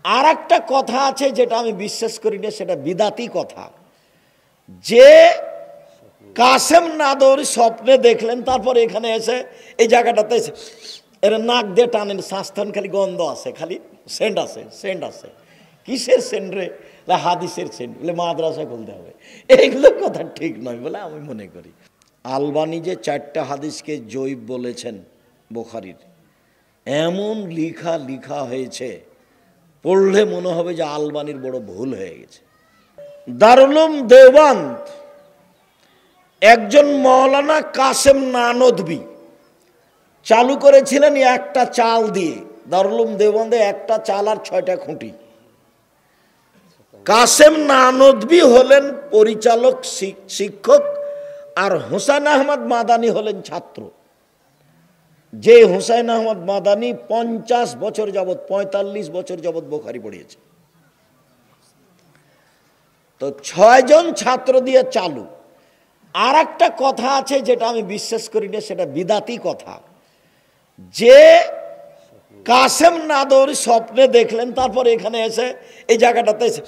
আর একটা কথা আছে যেটা আমি বিশ্বাস করি না, সেটা বিদাতি কথা, যে কাসেম নাদৌরি স্বপ্নে দেখলেন, তারপর এখানে এসে এই জায়গাটাতে এসে এর নাক দিয়ে টানেন, শ্বাসটান, খালি গন্ধ আছে, খালি সেন্ট আছে, সেন্ট আছে। কিসের সেন্ট রে? হাদিসের সেন্ট, বলে মাদ্রাসা খুলতে হবে। এইগুলো কথা ঠিক নয় বলে আমি মনে করি। আলবানি যে 4টা হাদিসকে জয়ীফ বলেছেন বুখারীর, এমন লিখা হয়েছে, পড়লে মনে হবে যে আলবানির বড় ভুল হয়ে গেছে। দারুল উলুম দেওবন্দ একজন মৌলানা কাসেম নানদভী চালু করেছিলেন একটা চাল দিয়ে। দারুল উলুম দেওবন্দে একটা চাল আর 6টা খুঁটি। কাসেম নানদভী হলেন পরিচালক শিক্ষক, আর হুসাইন আহমদ মাদানী হলেন ছাত্র। যে হুসাইন আহমদ মাদানী 50 বছর যাবৎ, 45 বছর যাবৎ বুখারী পড়িয়েছে। তো 6 জন ছাত্র দিয়ে চালু। আর একটা কথা আছে যেটা আমি বিশ্বাস করি না, সেটা বিদাতি কথা, যে কাসেম নাদৌরি স্বপ্নে দেখলেন, তারপর এখানে এসে এই জায়গাটাতে এসে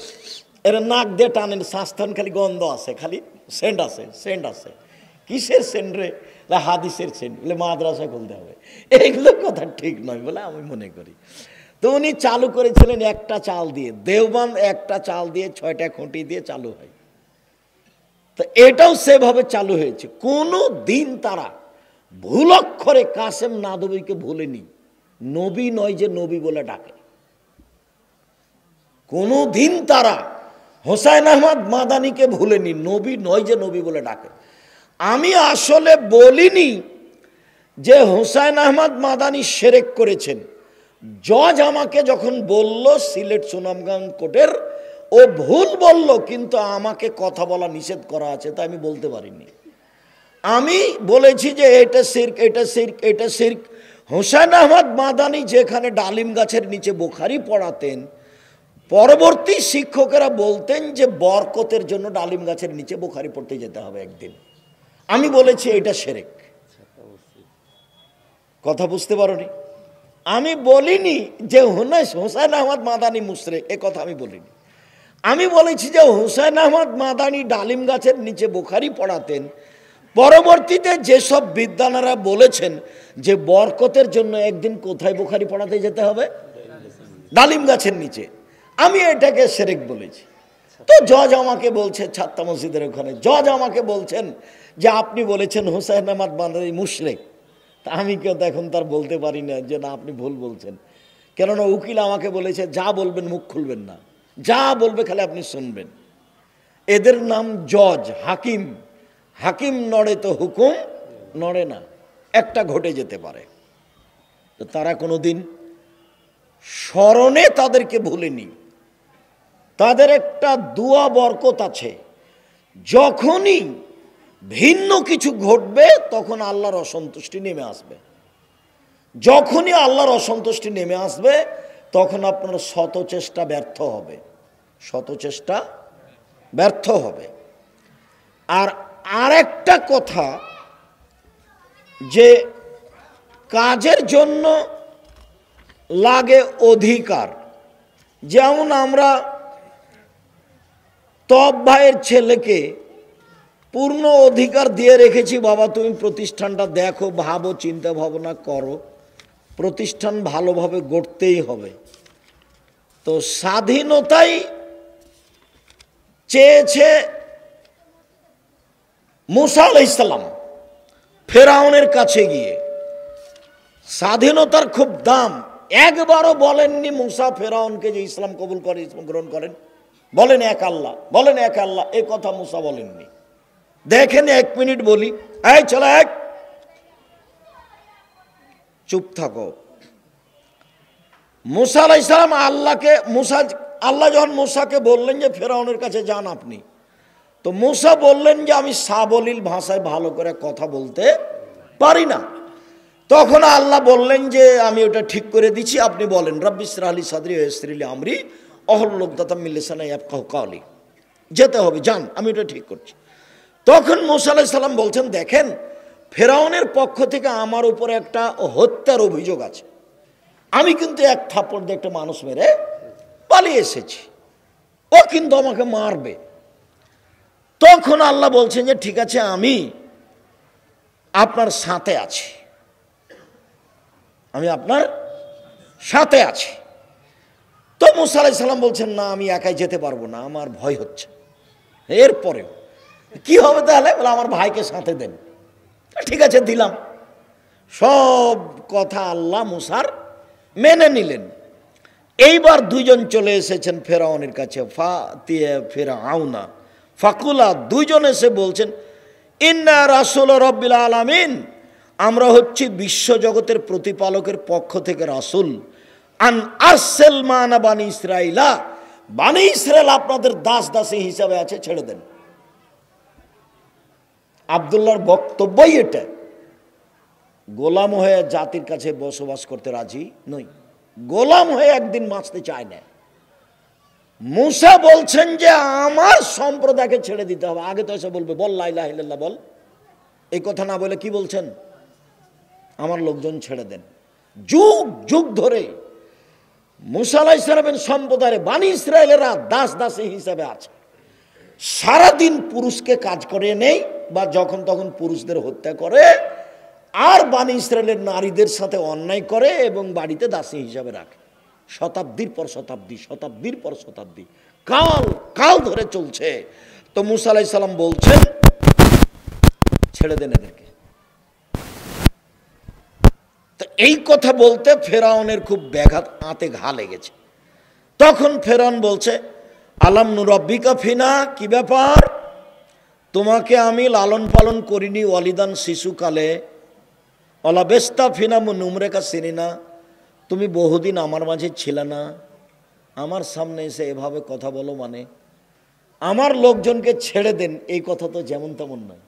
এর নাক দিয়ে টানেন, শ্বাসটান, খালি গন্ধ আছে, খালি সেন্ট আছে, সেন্ট আছে। কিসের সেন্ট রে? হাদিসের সেন্ট, বলে মাদ্রাসা খুলতে হবে। এইগুলো কথা ঠিক নয় বলে আমি মনে করি। তো উনি চালু করেছিলেন একটা চাল দিয়ে। দেওবন্দ একটা চাল দিয়ে 6টা খুঁটি দিয়ে চালু হয়। তো এটাও সেভাবে চালু হয়েছে। কোনো দিন তারা ভুল অক্ষরে কাসেম নাদৌরিকে ভুলেনি। নবী নয় যে নবী বলে ডাকে। কোনো দিন তারা হুসাইন আহমদ মাদানীকে ভুলেনি। নবী নয় যে নবী বলে ডাকে। আমি আসলে বলিনি যে হুসাইন আহমদ মাদানী শিরক করেছেন। জজ আমাকে যখন বলল সিলেট সুনামগঞ্জ কোর্টের, ও ভুল বলল, কিন্তু আমাকে কথা বলা নিষেধ করা আছে, তাই আমি বলতে পারিনি। আমি বলেছি যে এটা শিরক, এটা শিরক, এটা শিরক। হুসাইন আহমদ মাদানী যেখানে ডালিম গাছের নিচে বুখারী পড়াতেন, পরবর্তী শিক্ষকেরা বলতেন যে বরকতের জন্য ডালিম গাছের নিচে বুখারী পড়তে যেতে হবে একদিন। আমি বলেছি এটা শিরক। কথা বুঝতে পারোনি? আমি বলিনি যে হুসাইন আহমদ মাদানী মুশরিক, এ কথা আমি বলিনি। আমি বলেছি যে হুসাইন আহমদ মাদানী ডালিম গাছের নিচে বুখারী পড়াতেন, পরবর্তীতে যেসব বিদ্বানেরা বলেছেন যে বরকতের জন্য একদিন কোথায় বুখারী পড়াতে যেতে হবে? ডালিম গাছের নিচে। আমি এটাকে শিরক বলেছি। তো জজ আমাকে বলছে, ছাত্তা মসজিদের ওখানে জজ আমাকে বলছেন যে আপনি বলেছেন হুসাইন আহমদ মাদানী মুশরিক। তা আমি কেউ এখন তার বলতে পারি না যে না, আপনি ভুল বলছেন। কেননা উকিল আমাকে বলেছে যা বলবেন মুখ খুলবেন না, যা বলবে খালি আপনি শুনবেন। এদের নাম জজ, হাকিম। হাকিম নড়ে তো হুকুম নড়ে না, একটা ঘটে যেতে পারে। তো তারা কোনোদিন স্মরণে তাদেরকে ভুলেনি। তাদের একটা দুয়া বরকত আছে, যখনই ভিন্ন কিছু ঘটবে তখন আল্লাহর অসন্তুষ্টি নেমে আসবে। যখনই আল্লাহর অসন্তুষ্টি নেমে আসবে তখন আপনার শত চেষ্টা ব্যর্থ হবে, শত চেষ্টা ব্যর্থ হবে। আর আরেকটা কথা, যে কাজের জন্য লাগে অধিকার। যেমন আমরা তব ভাইয়ের ছেলেকে পূর্ণ অধিকার দিয়ে রেখেছি, বাবা তুমি প্রতিষ্ঠানটা দেখো, ভাবো, চিন্তা ভাবনা করো, প্রতিষ্ঠান ভালোভাবে গড়তেই হবে। তো স্বাধীনতাই চেয়েছে মুসা আলাইহিস সালাম ফেরাউনের কাছে গিয়ে। স্বাধীনতার খুব দাম। একবারও বলেননি মুসা ফেরাউনকে যে ইসলাম কবুল করে, ইসলাম গ্রহণ করেন। বলেন এক আল্লাহ, বলেন এক আল্লাহ, এ কথা মুসা বলেননি। দেখেন 1 মিনিট বলি, এই চলো এক, চুপ থাকো। মুসা আলাইহিস সালাম আল্লাহ যখন মুসাকে বললেন যে ফেরাউনের কাছে যান আপনি, তো মুসা বললেন যে আমি সাবলীল ভাষায় ভালো করে কথা বলতে পারি না। তখন আল্লাহ বললেন যে আমি ওটা ঠিক করে দিচ্ছি, আপনি বলেন রব্বি ইশরাহ লি সাদরি ওয়া ইয়াসসির লি আমরি ওয়াহলুল উকদাতাম মিন লিসানি ইয়াফকাহু কাওলি। যেতে হবে, যান, আমি ওটা ঠিক করছি। তখন মুসা আলাইহিস সালাম বলছেন, দেখেন ফেরাউনের পক্ষ থেকে আমার উপরে একটা হত্যার অভিযোগ আছে, আমি কিন্তু এক থাপ্পড় দিয়ে একটা মানুষ মেরে পালিয়ে এসেছি, ও কিন্তু আমাকে মারবে। তখন আল্লাহ বলছেন যে ঠিক আছে, আমি আপনার সাথে আছি, আমি আপনার সাথে আছি। তো মুসা আলাইহিস সালাম বলছেন, না আমি একাই যেতে পারবো না, আমার ভয় হচ্ছে। এরপরেও কি হবে তাহলে? বলে আমার ভাইকে সাথে দেন। ঠিক আছে, দিলাম। সব কথা আল্লাহ মুসার মেনে নিলেন। এইবার দুইজন চলে এসেছেন ফেরাউনের কাছে, ফেরাউনা ফাকুলা, দুইজন এসে বলছেন, ইন্না রাসূল রাব্বিল আলামিন, আমরা হচ্ছি বিশ্বজগতের প্রতিপালকের পক্ষ থেকে রাসূল, আন আরসেল মানা বানি ইসরাইলা, বানি ইসরাইল আপনাদের দাস দাসী হিসাবে আছে, ছেড়ে দেন। আব্দুল্লাহর বক্তব্যই এটা, গোলাম হয়ে জাতির কাছে বসবাস করতে রাজি নই, গোলাম হয়ে একদিন বাঁচতে চায় না। মুসা বলছেন যে আমার সম্প্রদায়কে ছেড়ে দিতে হবে। আগে তো এসে বলবে বল লা ইলাহা ইল্লাল্লাহ বল, এই কথা না বলে কি বলছেন? আমার লোকজন ছেড়ে দেন। যুগ যুগ ধরে মুসা আলাইহিস সালামের সম্প্রদায়ের বানি ইসরায়েলেরা দাস দাসী হিসাবে আছে। সারাদিন পুরুষকে কাজ করে নেই, বা যখন তখন পুরুষদের হত্যা করে, আর বানি ইসরায়েলের নারীদের সাথে অন্যায় করে এবং বাড়িতে দাসী হিসাবে রাখে। শতাব্দীর পর শতাব্দী, শতাব্দীর পর শতাব্দী, কাল কাল ধরে চলছে। তো মুসা আলাইহিস সালাম বলছেন ছেড়ে দেন এদেরকে। তো এই কথা বলতে ফেরাউনের খুব ব্যাঘাত, আঁতে ঘা লেগেছে। তখন ফেরাউন বলছে, আলাম নুরাব্বিকা ফিনা, কি ব্যাপার, তোমাকে আমি লালন পালন করিনি ওয়ালিদান শিশুকালে, অলাবেস্তা ফিনা নুমরেকা সিনিনা, তুমি বহুদিন আমার মাঝে ছিলে না, আমার সামনে এসে এভাবে কথা বলো, মানে আমার লোকজনকে ছেড়ে দেন, এই কথা তো যেমন তেমন নয়,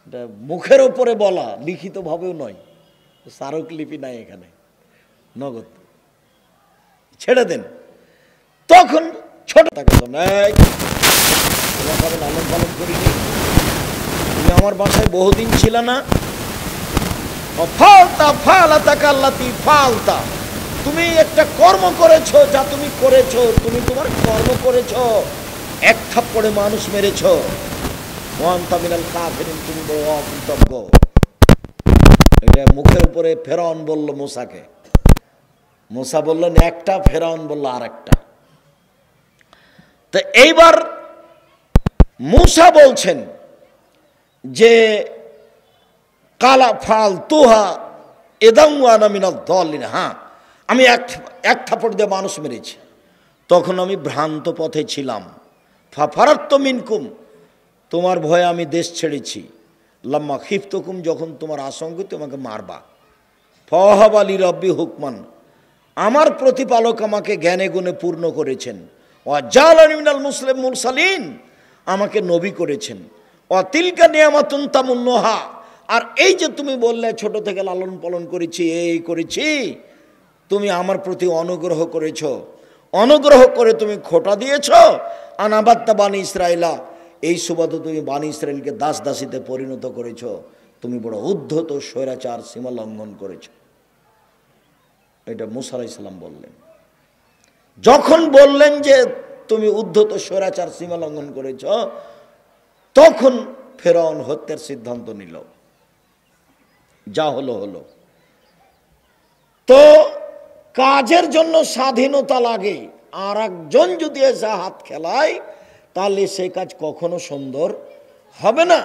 এটা মুখের ওপরে বলা, লিখিতভাবেও নয়, স্মারকলিপি নাই এখানে, নগদ ছেড়ে দেন। তখন ছোট থাকে, তোমাকে আমি লালন পালন করিনি, তুমি আমার বাসায় বহুদিন ছিল না, ফালতা ফালাতা কাল্লাতি ফালতা, তুমি একটা কর্ম করেছো, যা তুমি করেছো, তুমি তোমার কর্ম করেছো, এক থাপ্পড়ে মানুষ মেরেছো, ওয়ান্তা মিনাল কাফিরিন, তুমি বড় অকৃতজ্ঞ। এটা মুখের উপরে ফেরাউন বলল মুসাকে, মুসা বললেন একটা, ফেরাউন বলল আর একটা। তো এইবার মুসা বলছেন যে কালা ফাল তুহা এদাউয়ানা মিনাল দলিন, হ্যাঁ আমি এক থাপড় দিয়ে মানুষ মেরেছি, তখন আমি ভ্রান্ত পথে ছিলাম। ফারাত্ত মিনকুম, তোমার ভয়ে আমি দেশ ছেড়েছি। লাম্মা খিফতুকুম, যখন তোমার আশঙ্কা তোমাকে মারবা। ফওয়াহাব আলী রব্বি হুকমান, আমার প্রতিপালক আমাকে জ্ঞানে গুণে পূর্ণ করেছেন। ওয়াজালানি মিনাল মুসলিম মুরসালিন, আমাকে নবী করেছেন। তিলকা নিয়ামাতুন তামুন্নুহা, আর এই যে তুমি বললে ছোট থেকে লালন পালন করেছি, এই করেছি, তুমি আমার প্রতি অনুগ্রহ করেছ, অনুগ্রহ করে তুমি খোটা দিয়েছ। আনাবাত্তা বানি ইসরাইলা, এই সুবাদে তুমি বানি ইসরাইলকে দাস দাসীতে পরিণত করেছ, তুমি বড় উদ্ধত স্বৈরাচার সীমা লঙ্ঘন করেছ। এটা মুসা আলাইহিস সালাম বললেন। যখন বললেন যে তুমি উদ্ধত স্বৈরাচার সীমা লঙ্ঘন করেছ, তখন ফেরাউন হত্যার সিদ্ধান্ত নিল। যা হলো হলো। তো কাজের জন্য স্বাধীনতা লাগে, আর একজন যদি এসে হাত খেলায় তাহলে সেই কাজ কখনো সুন্দর হবে না।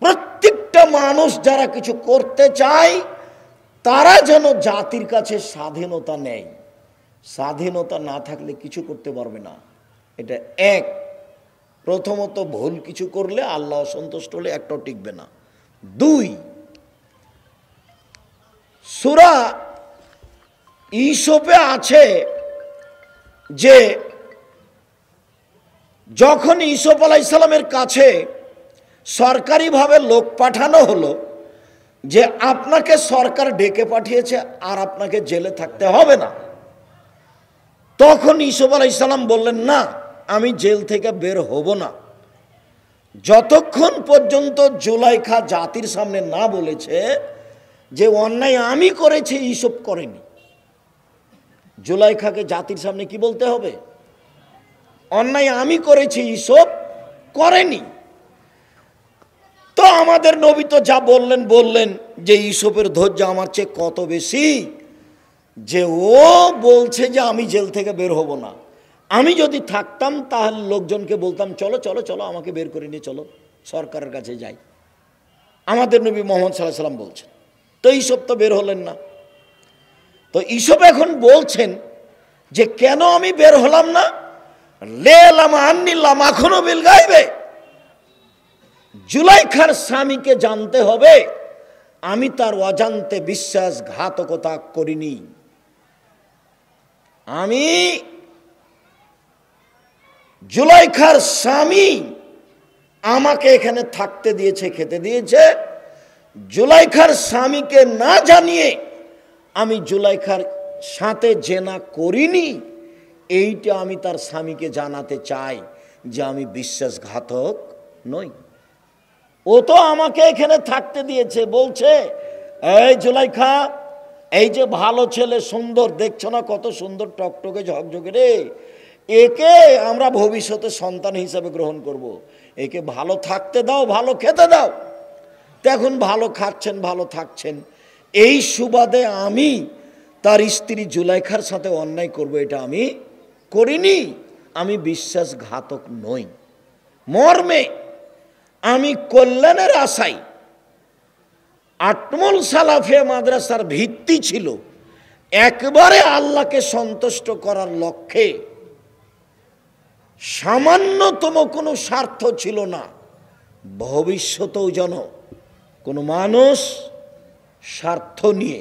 প্রত্যেকটা মানুষ যারা কিছু করতে চায় তারা যেন জাতির কাছে স্বাধীনতা নেয়। স্বাধীনতা না থাকলে কিছু করতে পারবে না। এটা এক। প্রথমত ভুল কিছু করলে আল্লাহ অসন্তুষ্ট হলে একটাও টিকবে না। দুই, সূরা ইউসুফে আছে যে যখন ইউসুফ আলাইহিস সালামের কাছে সরকারিভাবে লোক পাঠানো হলো যে আপনাকে সরকার ডেকে পাঠিয়েছে আর আপনাকে জেলে থাকতে হবে না, তখন ইউসুফ আলাইহিস সালাম বললেন, না আমি জেল থেকে বের হব না যতক্ষণ পর্যন্ত জুলাইখা জাতির সামনে না বলেছে যে অন্যায় আমি করেছি, ইউসুফ করেনি। জুলাইখাকে জাতির সামনে কি বলতে হবে? অন্যায় আমি করেছি, ইউসুফ করেনি। তো আমাদের নবী তো যা বললেন যে ইউসুফের ধৈর্য আমার চেয়ে কত বেশি, যে ও বলছে যে আমি জেল থেকে বের হব না। আমি যদি থাকতাম তাহলে লোকজনকে বলতাম চলো চলো চলো আমাকে বের করে নিয়ে চলো, সরকারের কাছে যাই। আমাদের নবী মোহাম্মদ সাল্লাল্লাহু আলাইহি ওয়াসাল্লাম বলছেন। তো ইউসুফ তো বের হলেন না। তো ইউসুফ এখন বলছেন যে কেন আমি বের হলাম না? লেলাম আন্নিল্লাম এখনো বিল গাইবে। জুলাইখার স্বামীকে জানতে হবে আমি তার অজান্তে বিশ্বাসঘাতকতা করিনি। আমি জুলাইখার স্বামী আমাকে এখানে থাকতে দিয়েছে, খেতে দিয়েছে। জুলাইখার স্বামীকে না জানিয়ে আমি জুলাইখার সাথে জেনা করিনি, এইটা আমি তার স্বামীকে জানাতে চাই যে আমি বিশ্বাসঘাতক নই। ও তো আমাকে এখানে থাকতে দিয়েছে, বলছে এই জুলাইখা, এই যে ভালো ছেলে, সুন্দর, দেখছো না কত সুন্দর টকটকে ঝকঝকে রে, একে আমরা ভবিষ্যতে সন্তান হিসাবে গ্রহণ করব। একে ভালো থাকতে দাও, ভালো খেতে দাও। তো এখন ভালো খাচ্ছেন, ভালো থাকছেন, এই সুবাদে আমি তার স্ত্রী জুলাইখার সাথে অন্যায় করব, এটা আমি করিনি। আমি বিশ্বাসঘাতক নই। মর্মে আমি কল্যাণের আশায়, আটমল সালাফিয়া মাদ্রাসার ভিত্তি ছিল একবারে আল্লাহকে সন্তুষ্ট করার লক্ষ্যে, সামান্যতম কোনো স্বার্থ ছিল না ভবিষ্যতেও যেন কোনো মানুষ স্বার্থ নিয়ে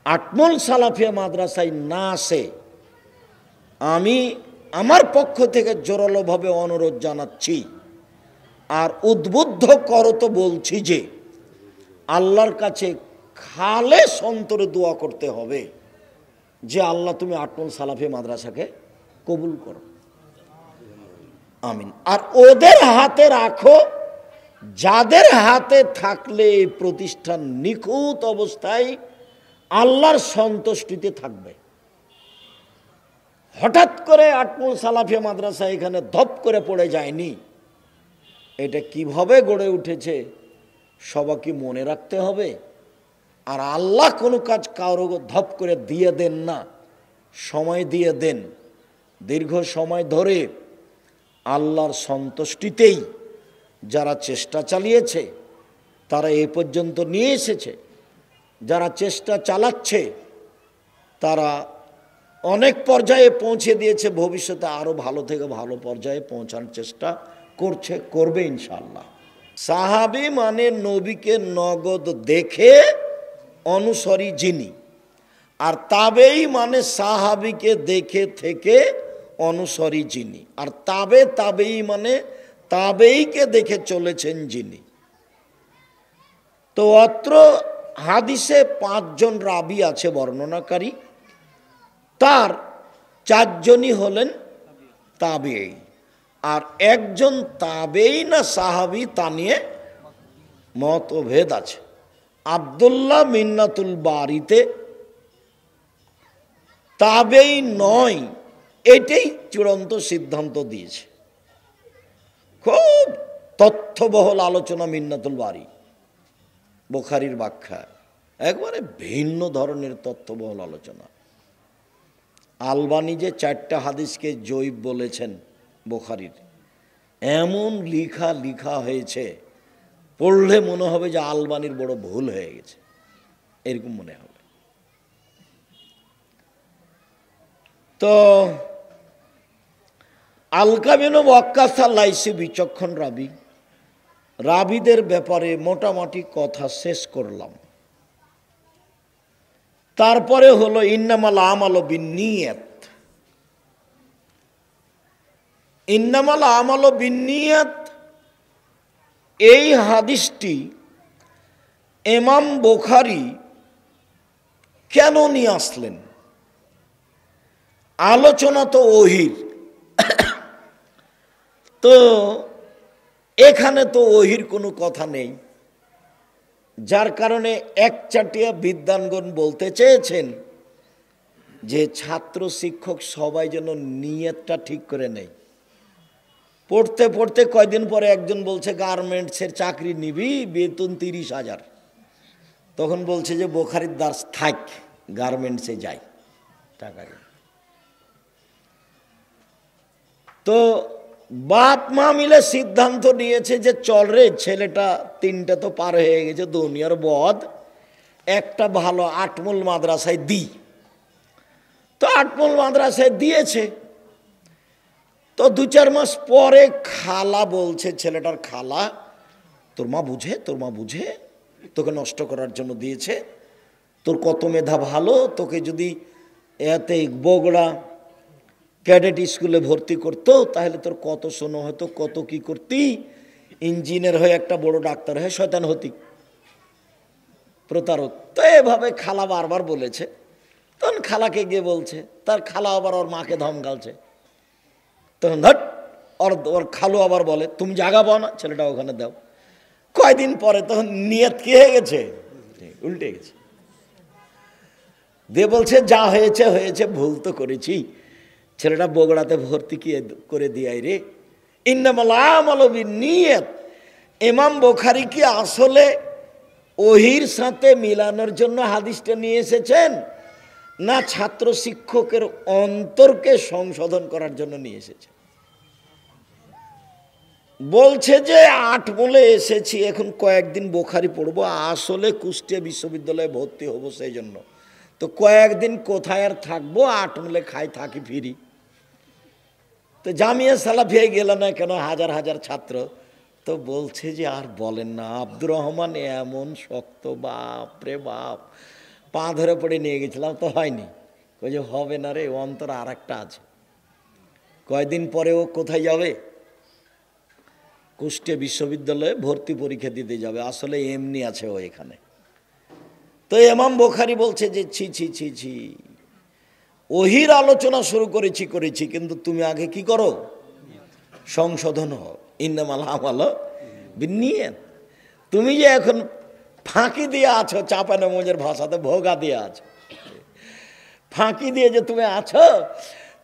আটমল সালাফিয়া মাদ্রাসায় না আসে। আমি আমার পক্ষ থেকে জোরালোভাবে অনুরোধ জানাচ্ছি আর উদ্বুদ্ধ করত বলছি যে আল্লাহর কাছে খালেস অন্তরে দোয়া করতে হবে যে আল্লাহ তুমি আটমল সালাফিয়া মাদ্রাসাকে কবুল করো, আমিন। আর ওদের হাতে রাখো, যাদের হাতে থাকলে এই প্রতিষ্ঠান নিখুঁত অবস্থায় আল্লাহর সন্তুষ্টিতে থাকবে। হঠাৎ করে আটমল সালাফিয়া মাদ্রাসা এখানে ধপ করে পড়ে যায়নি। এটা কিভাবে গড়ে উঠেছে সবাইকে মনে রাখতে হবে। আর আল্লাহ কোনো কাজ কারো ধপ করে দিয়ে দেন না, সময় দিয়ে দেন। দীর্ঘ সময় ধরে আল্লাহর সন্তুষ্টিতেই যারা চেষ্টা চালিয়েছে তারা এ পর্যন্ত নিয়ে এসেছে। যারা চেষ্টা চালাচ্ছে তারা অনেক পর্যায়ে পৌঁছে দিয়েছে, ভবিষ্যতে আরও ভালো থেকে ভালো পর্যায়ে পৌঁছানোর চেষ্টা করছে, করবে ইনশাআল্লাহ। সাহাবী মানে নবীকে নগদ দেখে অনুসরী যিনি, আর তাবেই মানে সাহাবীকে দেখে থেকে অনুসরী যিনি, আর তাবেই মানে তাবেইকে দেখে চলেছেন যিনি। তো অত্র হাদিসে 5 জন রাবি আছে বর্ণনাকারী, তার 4 জনই হলেন তাবেই, আর একজন তাবেই না সাহাবী তা নিয়ে মতভেদ আছে। আব্দুল্লাহ মিন্নাতুল বারিতে তাবেই নয় এটাই চূড়ান্ত সিদ্ধান্ত দিয়েছে। খুব তথ্যবহুল আলোচনা মিন্নাতুল বারি, বুখারীর ব্যাখ্যা, একবারে ভিন্ন ধরনের তথ্যবহুল আলোচনা। আলবানি যে 4টা হাদিসকে জয়ীফ বলেছেন বুখারীর, এমন লিখা হয়েছে পড়লে মনে হবে যে আলবানির বড় ভুল হয়ে গেছে, এরকম মনে হবে। তো আলকা বিন ওয়াক্কাস আল-লাইসি বিচক্ষণ রাবি, রাবিদের ব্যাপারে মোটামুটি কথা শেষ করলাম। তারপরে হলো ইন্নামাল আমালু বিন্নিয়াত। ইন্নামাল আমালু বিন্নিয়াত এই হাদিসটি ইমাম বুখারী কেন নিয়ে আসলেন? আলোচনা তো ওহীর, তো এখানে তো ওহীর কোনো কথা নেই, যার কারণে একচাটিয়া বিদ্বানগণ বলতে চেয়েছেন যে ছাত্র শিক্ষক সবাই যেন নিয়তটা ঠিক করে নেয়। পড়তে পড়তে কয়দিন পরে একজন বলছে গার্মেন্টসের চাকরি নিবি, বেতন 30,000। তখন বলছে যে বোখারির দার্স থাক, গার্মেন্টসে যাই, টাকা। তো বাপ মা মিলে সিদ্ধান্ত নিয়েছে যে চল রে, ছেলেটা 3টে তো পার হয়ে গেছে, দুনিয়ার বদ, একটা ভালো আটমূল মাদ্রাসায় দিই। তো আটমূল মাদ্রাসায় দিয়েছে। তো 2-4 মাস পরে খালা বলছে, ছেলেটার খালা, তোর মা বুঝে তোকে নষ্ট করার জন্য দিয়েছে, তোর কত মেধা ভালো, তোকে যদি এতে বগুড়া ক্যাডেট স্কুলে ভর্তি করতো তাহলে তোর কত শোনো হতো, কত কি করতি, ইঞ্জিনিয়ার হয়ে একটা বড় ডাক্তার হয়ে শয়তান হতি, প্রতারক। তো এভাবে খালা বারবার বলেছে। তখন খালাকে গিয়ে বলছে, তার খালা আবার ওর মাকে ধমকালছে। তখন ধট ওর খালু আবার বলে, তুমি জায়গা পাও না, ছেলেটা ওখানে দাও। কয়দিন পরে তখন নিয়ত কি হয়ে গেছে, উল্টে গেছে। দিয়ে বলছে যা হয়েছে হয়েছে, ভুল তো করেছি, ছেলেটা বগুড়াতে ভর্তি করে দিয়াই রে। ইন্নামাল আমালু বিন্নিয়াত। ইমাম বুখারী কি আসলে ওহির সাথে মিলানোর জন্য হাদিসটা নিয়ে এসেছেন, না ছাত্র শিক্ষকের অন্তরকে সংশোধন করার জন্য নিয়ে এসেছেন? বলছে যে 8 মূলে এসেছি, এখন কয়েকদিন বুখারী পড়বো, আসলে কুষ্টিয়া বিশ্ববিদ্যালয়ে ভর্তি হব সেই জন্য। তো কয়েকদিন কোথায় আর থাকবো, 8 মূলে খাই থাকি ফিরি। তো জামিয়া সালাফিয়ায় গেল না কেন, হাজার হাজার ছাত্র। তো বলছে যে আর বলেন না, আব্দুর রহমান এমন শক্ত, বাপ রে বাপ, পা ধরে পড়ে নিয়ে গেছিলাম, তো হয়নি। ওই যে হবে না রে, অন্তর আর একটা আছে। কয়দিন পরে ও কোথায় যাবে, কুষ্টিয়া বিশ্ববিদ্যালয়ে ভর্তি পরীক্ষা দিতে যাবে, আসলে এমনি আছে ও এখানে। তো ইমাম বুখারী বলছে যে ছি ছি ছি ছি, ওহির আলোচনা শুরু করেছি, কিন্তু তুমি আগে কি করো, সংশোধন হও। ইন্নামাল আমালু বিন্নিয়াত। তুমি যে এখন ফাঁকি দিয়ে আছো, চাঁপানেমুজের ভাষাতে ভোগা দিয়ে আছো, ফাঁকি দিয়ে যে তুমি আছো,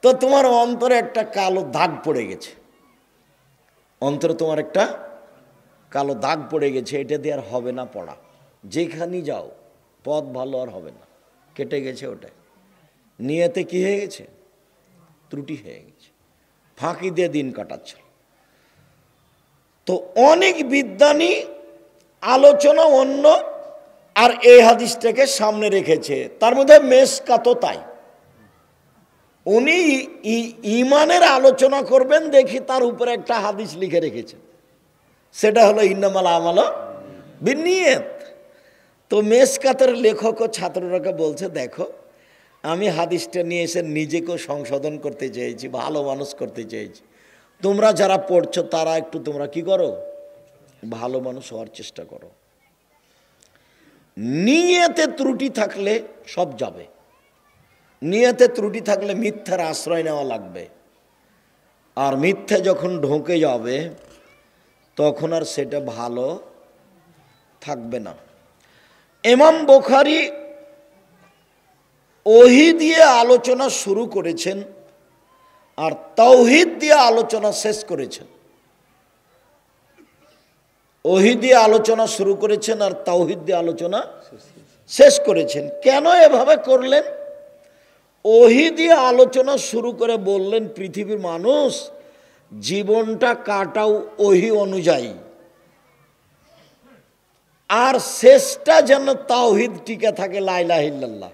তো তোমার অন্তরে একটা কালো দাগ পড়ে গেছে, অন্তরে তোমার একটা কালো দাগ পড়ে গেছে, এটা দিয়ে আর হবে না পড়া। যেখানেই যাও পথ ভালো আর হবে না, কেটে গেছে ওটাই। নিয়তে কি হয়ে গেছে, ত্রুটি হয়ে গেছে, ফাঁকি দিয়ে দিন কাটাচ্ছিল। তো অনেক বিদ্বানী আলোচনা অন্য, আর এই হাদিসটাকে সামনে রেখেছে। তার মধ্যে মেশকাতও তাই, উনি ইমানের আলোচনা করবেন, দেখি তার উপরে একটা হাদিস লিখে রেখেছে, সেটা হলো ইন্নামাল আমালু বিন্নিয়াত। তো মেশকাতের লেখক ও ছাত্ররাকে বলছে, দেখো আমি হাদিসটা নিয়ে এসে নিজেকেও সংশোধন করতে চেয়েছি, ভালো মানুষ করতে চেয়েছি, তোমরা যারা পড়ছো তারা একটু তোমরা কি করো, ভালো মানুষ হওয়ার চেষ্টা করো। নিয়তে ত্রুটি থাকলে সব যাবে, নিয়তে ত্রুটি থাকলে মিথ্যার আশ্রয় নেওয়া লাগবে, আর মিথ্যা যখন ঢোকে যাবে তখন আর সেটা ভালো থাকবে না। ইমাম বুখারী ওহী দিয়ে আলোচনা শুরু করেছেন আর তাওহীদ দিয়ে আলোচনা শেষ করেছেন। ওহী দিয়ে আলোচনা শুরু করেছেন আর তাওহীদ দিয়ে আলোচনা শেষ করেছেন। কেন এভাবে করলেন? ওহী দিয়ে আলোচনা শুরু করে বললেন, পৃথিবীর মানুষ জীবনটা কাটাও ওহী অনুযায়ী, আর শেষটা যেন তাওহীদ টিকে থাকে, লা ইলাহা ইল্লাল্লাহ।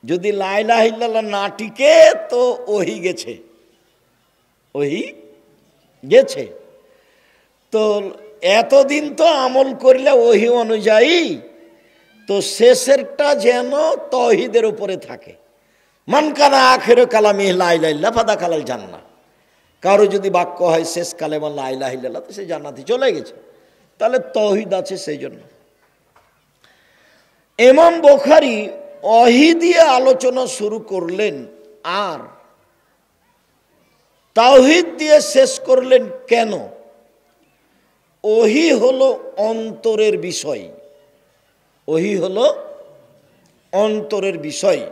যদি লা ইলাহা ইল্লাল্লাহ না টিকে তো ওহী গেছে, ওহী গেছে। তো এতদিন তো আমল করলে ওহী অনুযায়ী, তো শেষেরটা যেন তাওহীদের উপরে থাকে। মান কানা আখিরু কালামি লা ইলাহা ইল্লাল্লাহ ফাদাখালাল জান্নাহ। কারো যদি বাক্য হয় শেষ কালেমা লা ইলাহা ইল্লাল্লাহ, তো সে জান্নাতে চলে গেছে, তাহলে তাওহীদ আছে। সেই জন্য ইমাম বুখারী ওহী দিয়ে আলোচনা শুরু করলেন আর তাওহীদ দিয়ে শেষ করলেন। কেন? ওহী হলো অন্তরের বিষয়, ওহী হলো অন্তরের বিষয়।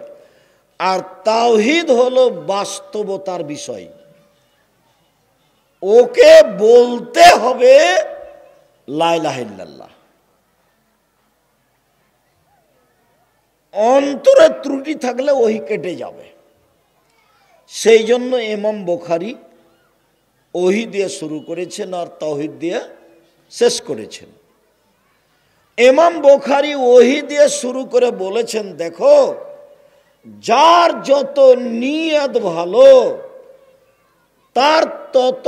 আর তাওহীদ হলো বাস্তবতার বিষয়। ওকে বলতে হবে লা ইলাহা ইল্লাল্লাহ। অন্তরে ত্রুটি থাকলে ওহি কেটে যাবে। সেই জন্য ইমাম বুখারী ওহি দিয়ে শুরু করেছেন আর তাওহীদ দিয়ে শেষ করেছেন। ইমাম বুখারী ওহি দিয়ে শুরু করে বলেছেন, দেখো যার যত নিয়ত ভালো তার তত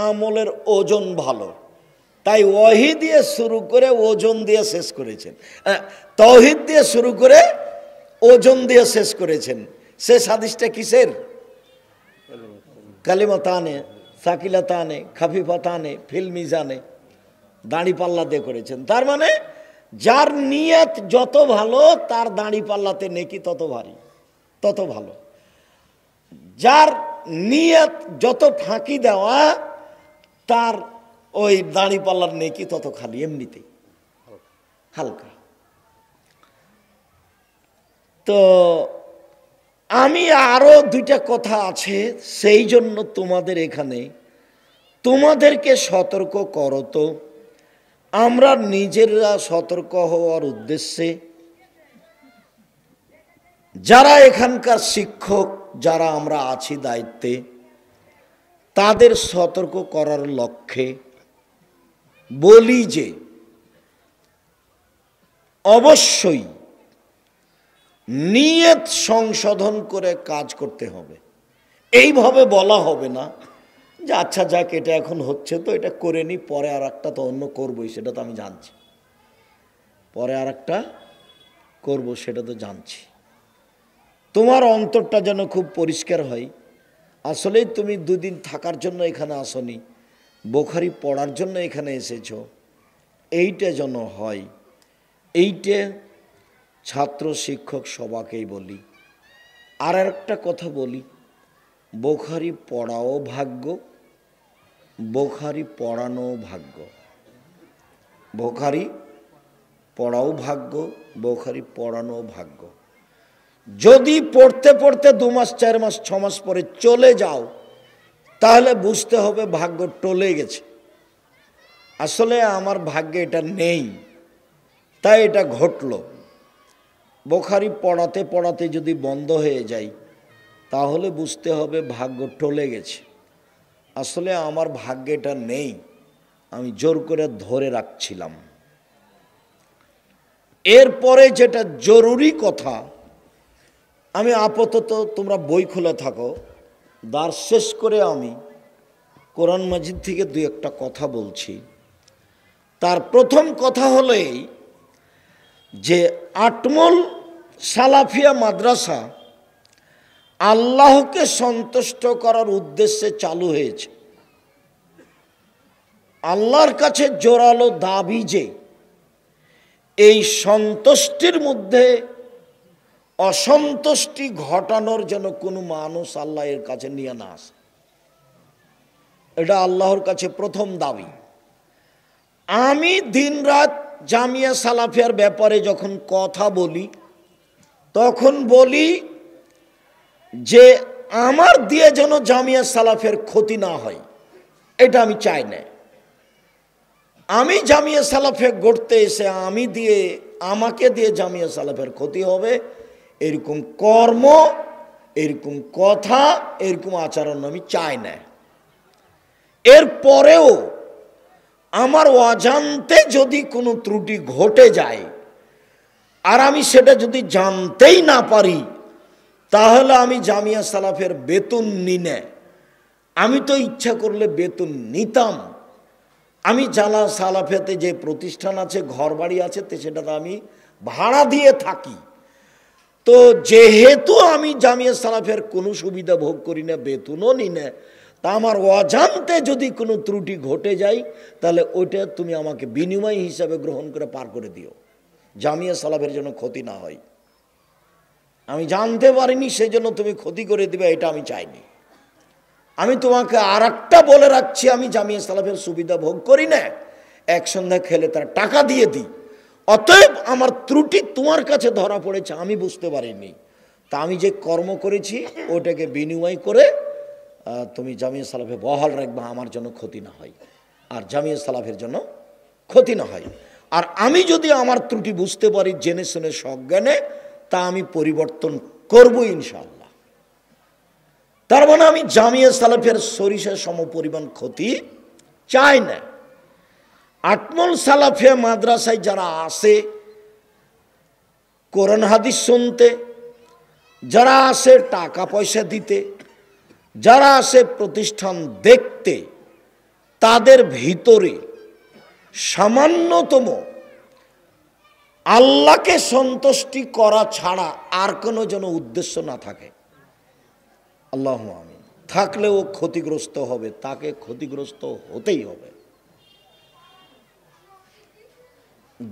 আমলের ওজন ভালো। তাই ওহি দিয়ে শুরু করে ওজন দিয়ে শেষ করেছেন, তাওহীদ দিয়ে শুরু করে ওজন দিয়ে শেষ করেছেন। শেষ হাদিসটা কিসের? কালিমাতানে সাকিলাতানে খাফিফাতানে ফিল মিজানে, দাড়ি পাল্লা দিয়ে করেছেন। তার মানে যার নিয়ত যত ভালো তার দাড়ি পাল্লাতে নেকি তত ভারী, তত ভালো। যার নিয়ত যত ফাঁকি দেওয়া তার ওই দাড়ি পাল্লার নেকি তত খালি, এমনিতেই হালকা। তো আমি আরো দুইটা কথা আছে, সেই জন্য তোমাদের এখানে তোমাদেরকে সতর্ক করো। তো আমরা নিজেরা সতর্ক হওয়ার উদ্দেশ্যে যারা এখানকার শিক্ষক, যারা আমরা আছি দায়িত্বে, তাদের সতর্ক করার লক্ষ্যে বলি যে অবশ্যই নিয়ত সংশোধন করে কাজ করতে হবে। এইভাবে বলা হবে না যে আচ্ছা যাক এটা এখন হচ্ছে তো এটা করে নি, পরে আর একটা তো অন্য করবোই, সেটা তো আমি জানছি, পরে আর একটা করবো সেটা তো জানছি। তোমার অন্তরটা যেন খুব পরিষ্কার হয়। আসলেই তুমি দুদিন থাকার জন্য এখানে আসনি, বুখারী পড়ার জন্য এখানে এসেছো, এইটা যেন হয়। এইটা ছাত্র শিক্ষক সবাকেই বলি। আর একটা কথা বলি, বুখারী পড়াও ভাগ্য, বুখারী পড়ানো ভাগ্য। বুখারী পড়াও ভাগ্য, বুখারী পড়ানো ভাগ্য। যদি পড়তে পড়তে 2 মাস 4 মাস 6 মাস পরে চলে যাও তাহলে বুঝতে হবে ভাগ্য টলে গেছে। আসলে আমার ভাগ্যে এটা নেই, তাই এটা ঘটলো। বুখারী পড়াতে পড়াতে যদি বন্ধ হয়ে যায় তাহলে বুঝতে হবে ভাগ্য টলে গেছে। আসলে আমার ভাগ্যে এটা নেই, আমি জোর করে ধরে রাখছিলাম। এরপরে যেটা জরুরি কথা, আমি আপাতত তোমরা বই খুলে থাকো, দার্স শেষ করে আমি কোরআন মাজিদ থেকে 2-1টা কথা বলছি। তার প্রথম কথা হলো এই যে আটমল সালাফিয়া মাদ্রাসা আল্লাহকে সন্তুষ্ট করার উদ্দেশ্যে চালু হয়েছে। আল্লাহর কাছে জোরালো দাবি যে এই সন্তুষ্টির মধ্যে অসন্তুষ্টি ঘটানোর যেন কোনো মানুষ আল্লাহ এর কাছে নিয়ে না আসে। এটা আল্লাহর কাছে প্রথম দাবি। আমি দিনরাত জামিয়া সালাফিয়ার ব্যাপারে যখন কথা বলি তখন বলি যে আমার দিয়ে যেন জামিয়া সালাফিয়ার ক্ষতি না হয়, এটা আমি চাই না। আমি জামিয়া সালাফিয়া গড়তে এসে আমাকে দিয়ে জামিয়া সালাফিয়ার ক্ষতি হবে এরকম কর্ম, এরকম কথা, এরকম আচরণ আমি চাই না। এরপরেও আমার অজান্তে যদি কোনো ত্রুটি ঘটে যায় আর আমি সেটা যদি জানতেই না পারি তাহলে আমি জামিয়া সালাফের বেতন নিই না। আমি তো ইচ্ছা করলে বেতন নিতাম। আমি জালা সালাফিয়াতে যে প্রতিষ্ঠান আছে, ঘর বাড়ি আছে, সেটাতে আমি ভাড়া দিয়ে থাকি। তো যেহেতু আমি জামিয়া সালাফের কোনো সুবিধা ভোগ করি না, বেতনও নিই না, তা আমার অজান্তে যদি কোনো ত্রুটি ঘটে যায় তাহলে ওইটা তুমি আমাকে বিনিময় হিসাবে গ্রহণ করে পার করে দিও, জামিয়া সালাফের জন্য ক্ষতি না হয়। আমি জানতে পারিনি সেজন্য তুমি ক্ষতি করে দিবে, এটা আমি চাইনি। আমি তোমাকে আর একটা বলে রাখছি, আমি জামিয়া সালাফের সুবিধা ভোগ করি না। এক সন্ধ্যা খেলে তার টাকা দিয়ে দিই, অতএব আমার ত্রুটি তোমার কাছে ধরা পড়েছে, আমি বুঝতে পারিনি, তা আমি যে কর্ম করেছি ওটাকে বিনিময় করে তুমি জামিয়া সালাফে বহাল রাখবা, আমার জন্য ক্ষতি না হয়, আর জামিয়া সালাফের জন্য ক্ষতি না হয়। আর আমি যদি আমার ত্রুটি বুঝতে পারি জেনে শুনে সজ্ঞানে, তা আমি পরিবর্তন করব ইনশাআল্লাহ। তার মানে আমি জামিয়া সালাফের সরিষা সমপরিমাণ ক্ষতি চাই না। আটমল সালাফে মাদ্রাসায় যারা আসে কোরআন হাদিস শুনতে, যারা আসে টাকা পয়সা দিতে, যারা আসে প্রতিষ্ঠান দেখতে, তাদের ভিতরে সামান্যতম আল্লাহকে সন্তুষ্টি করা ছাড়া আর কোনো যেন উদ্দেশ্য না থাকে। আল্লাহু আমিন। থাকলেও ক্ষতিগ্রস্ত হবে, তাকে ক্ষতিগ্রস্ত হতেই হবে।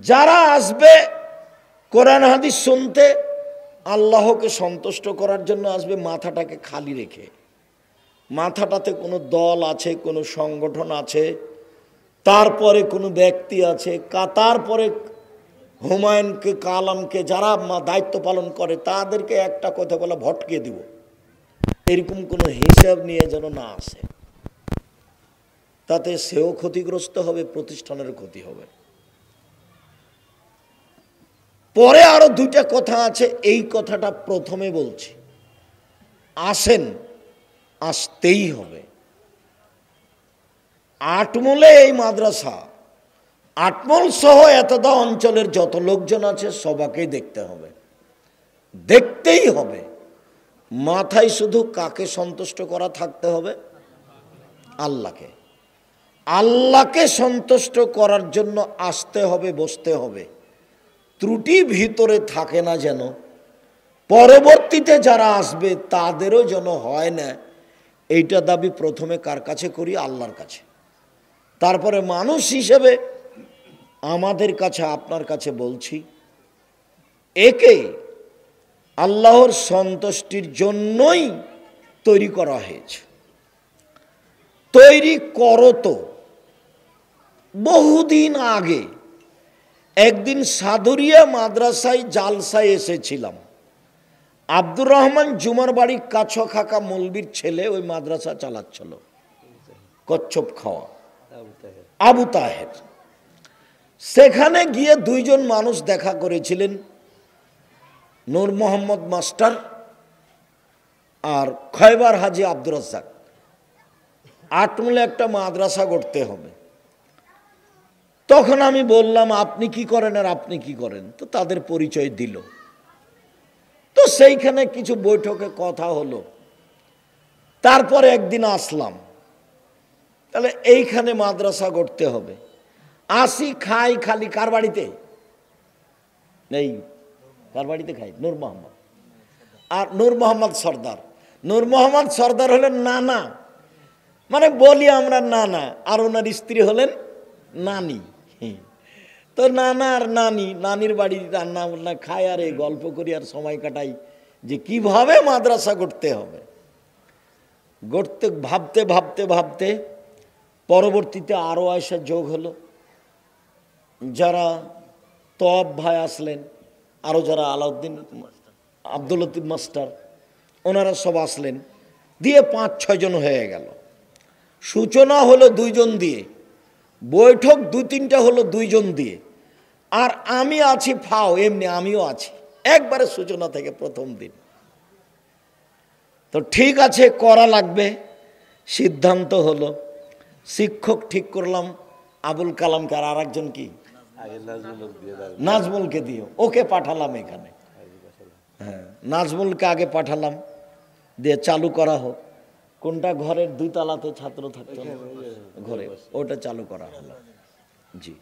যারা আসবে কোরআন হাদিস শুনতে, আল্লাহকে সন্তুষ্ট করার জন্য আসবে, মাথাটাকে খালি রেখে, মাথাটাতে কোনো দল আছে, কোনো সংগঠন আছে, তারপরে কোনো ব্যক্তি আছে, তারপরে হুমায়ুনকে কালামকে যারা দায়িত্ব পালন করে তাদেরকে একটা কথা বলা ভটকে দিব, এরকম কোনো হিসাব নিয়ে যেন না আসে। তাতে সেও ক্ষতিগ্রস্ত হবে, প্রতিষ্ঠানের ক্ষতি হবে। পরে আরো দুইটা কথা আছে, এই কথাটা প্রথমে বলছি। আসেন, আসতেই হবে। আটমলে এই মাদ্রাসা, আটমল সহ এতদা অঞ্চলের যত লোকজন আছে সবাইকেই দেখতে হবে, দেখতেই হবে। মাথায় শুধু কাকে সন্তুষ্ট করা থাকতে হবে? আল্লাহকে। আল্লাহকে সন্তুষ্ট করার জন্য আসতে হবে, বসতে হবে। ত্রুটি ভিতরে থাকে না যেন, পরবর্তীতে যারা আসবে তাদেরও যেন হয় না, এইটা দাবি প্রথমে কার কাছে করি? আল্লাহর কাছে। তারপরে মানুষ হিসেবে আমাদের কাছে, আপনার কাছে বলছি, একে আল্লাহর সন্তুষ্টির জন্যই তৈরি করা হয়েছে। তৈরি করো তো বহুদিন আগে একদিন সাদুরিয়া মাদ্রাসায় জালসায় এসেছিলাম। আব্দুর রহমান জুমার বাড়ি কাছ খাকা মৌলবীর ছেলে ওই মাদ্রাসা চালাচ্ছিল, কচ্ছপ খাওয়া আবু তাহের। সেখানে গিয়ে দুইজন মানুষ দেখা করেছিলেন, নূর মোহাম্মদ মাস্টার আর খয়বার হাজি আব্দুর রাজ্জাক। আটমূলে একটা মাদ্রাসা করতে হবে। তখন আমি বললাম, আপনি কি করেন আর আপনি কি করেন? তো তাদের পরিচয় দিল। তো সেইখানে কিছু বৈঠকে কথা হলো। তারপরে একদিন আসলাম, তাহলে এইখানে মাদ্রাসা করতে হবে। আসি, খাই, খালি কার বাড়িতে? নেই, কার বাড়িতে খাই? নূর মোহাম্মদ। আর নূর মোহাম্মদ সর্দার, নূর মোহাম্মদ সর্দার হলেন নানা, মানে বলি আমরা নানা, আর ওনার স্ত্রী হলেন নানি। তো নানা আর নানি, নানির বাড়ি রান্না বান্না খাই আর এই গল্প করি আর সময় কাটাই যে কিভাবে মাদ্রাসা করতে হবে। গড়তে ভাবতে ভাবতে ভাবতে পরবর্তীতে আরও আয়সা যোগ হলো। যারা তব ভাই আসলেন, আরও যারা আলাউদ্দিন, আব্দুল লতিফ মাস্টার, ওনারা সব আসলেন, দিয়ে 5-6 জন হয়ে গেল। সূচনা হলো 2 জন দিয়ে, বৈঠক 2-3টা হলো 2 জন দিয়ে, আর আমি আছি ফাও, এমনি আমিও আছি একবারে সূচনা থেকে প্রথম দিন। তো ঠিক আছে, করা লাগবে। সিদ্ধান্ত হলো, শিক্ষক ঠিক করলাম আবুল কালামকে, আর আরেকজন কি নাজমুলকে দিও, ওকে পাঠালাম এখানে। হ্যাঁ, নাজমুলকে আগে পাঠালাম, দিয়ে চালু করা হোক। কোনটা? ঘরের 2 তলাতে ছাত্র থাকতো না, ঘরে, ওটা চালু করা হলো। জি,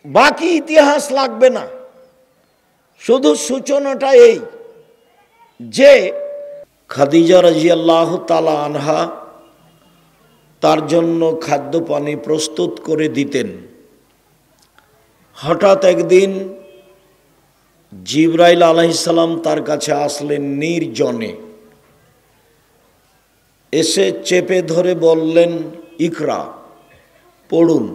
বাকি ইতিহাস লাগবে না, শুধু সূচনাটা এই যে খাদিজা রাদিয়াল্লাহু তাআলা আনহা তার জন্য খাদ্য পানি প্রস্তুত করে দিতেন। হঠাৎ একদিন জিবরাইল আলাইহিস সালাম তার কাছে আসলেন নির্জনে, এসে চেপে ধরে বললেন, ইকরা, পড়ুন।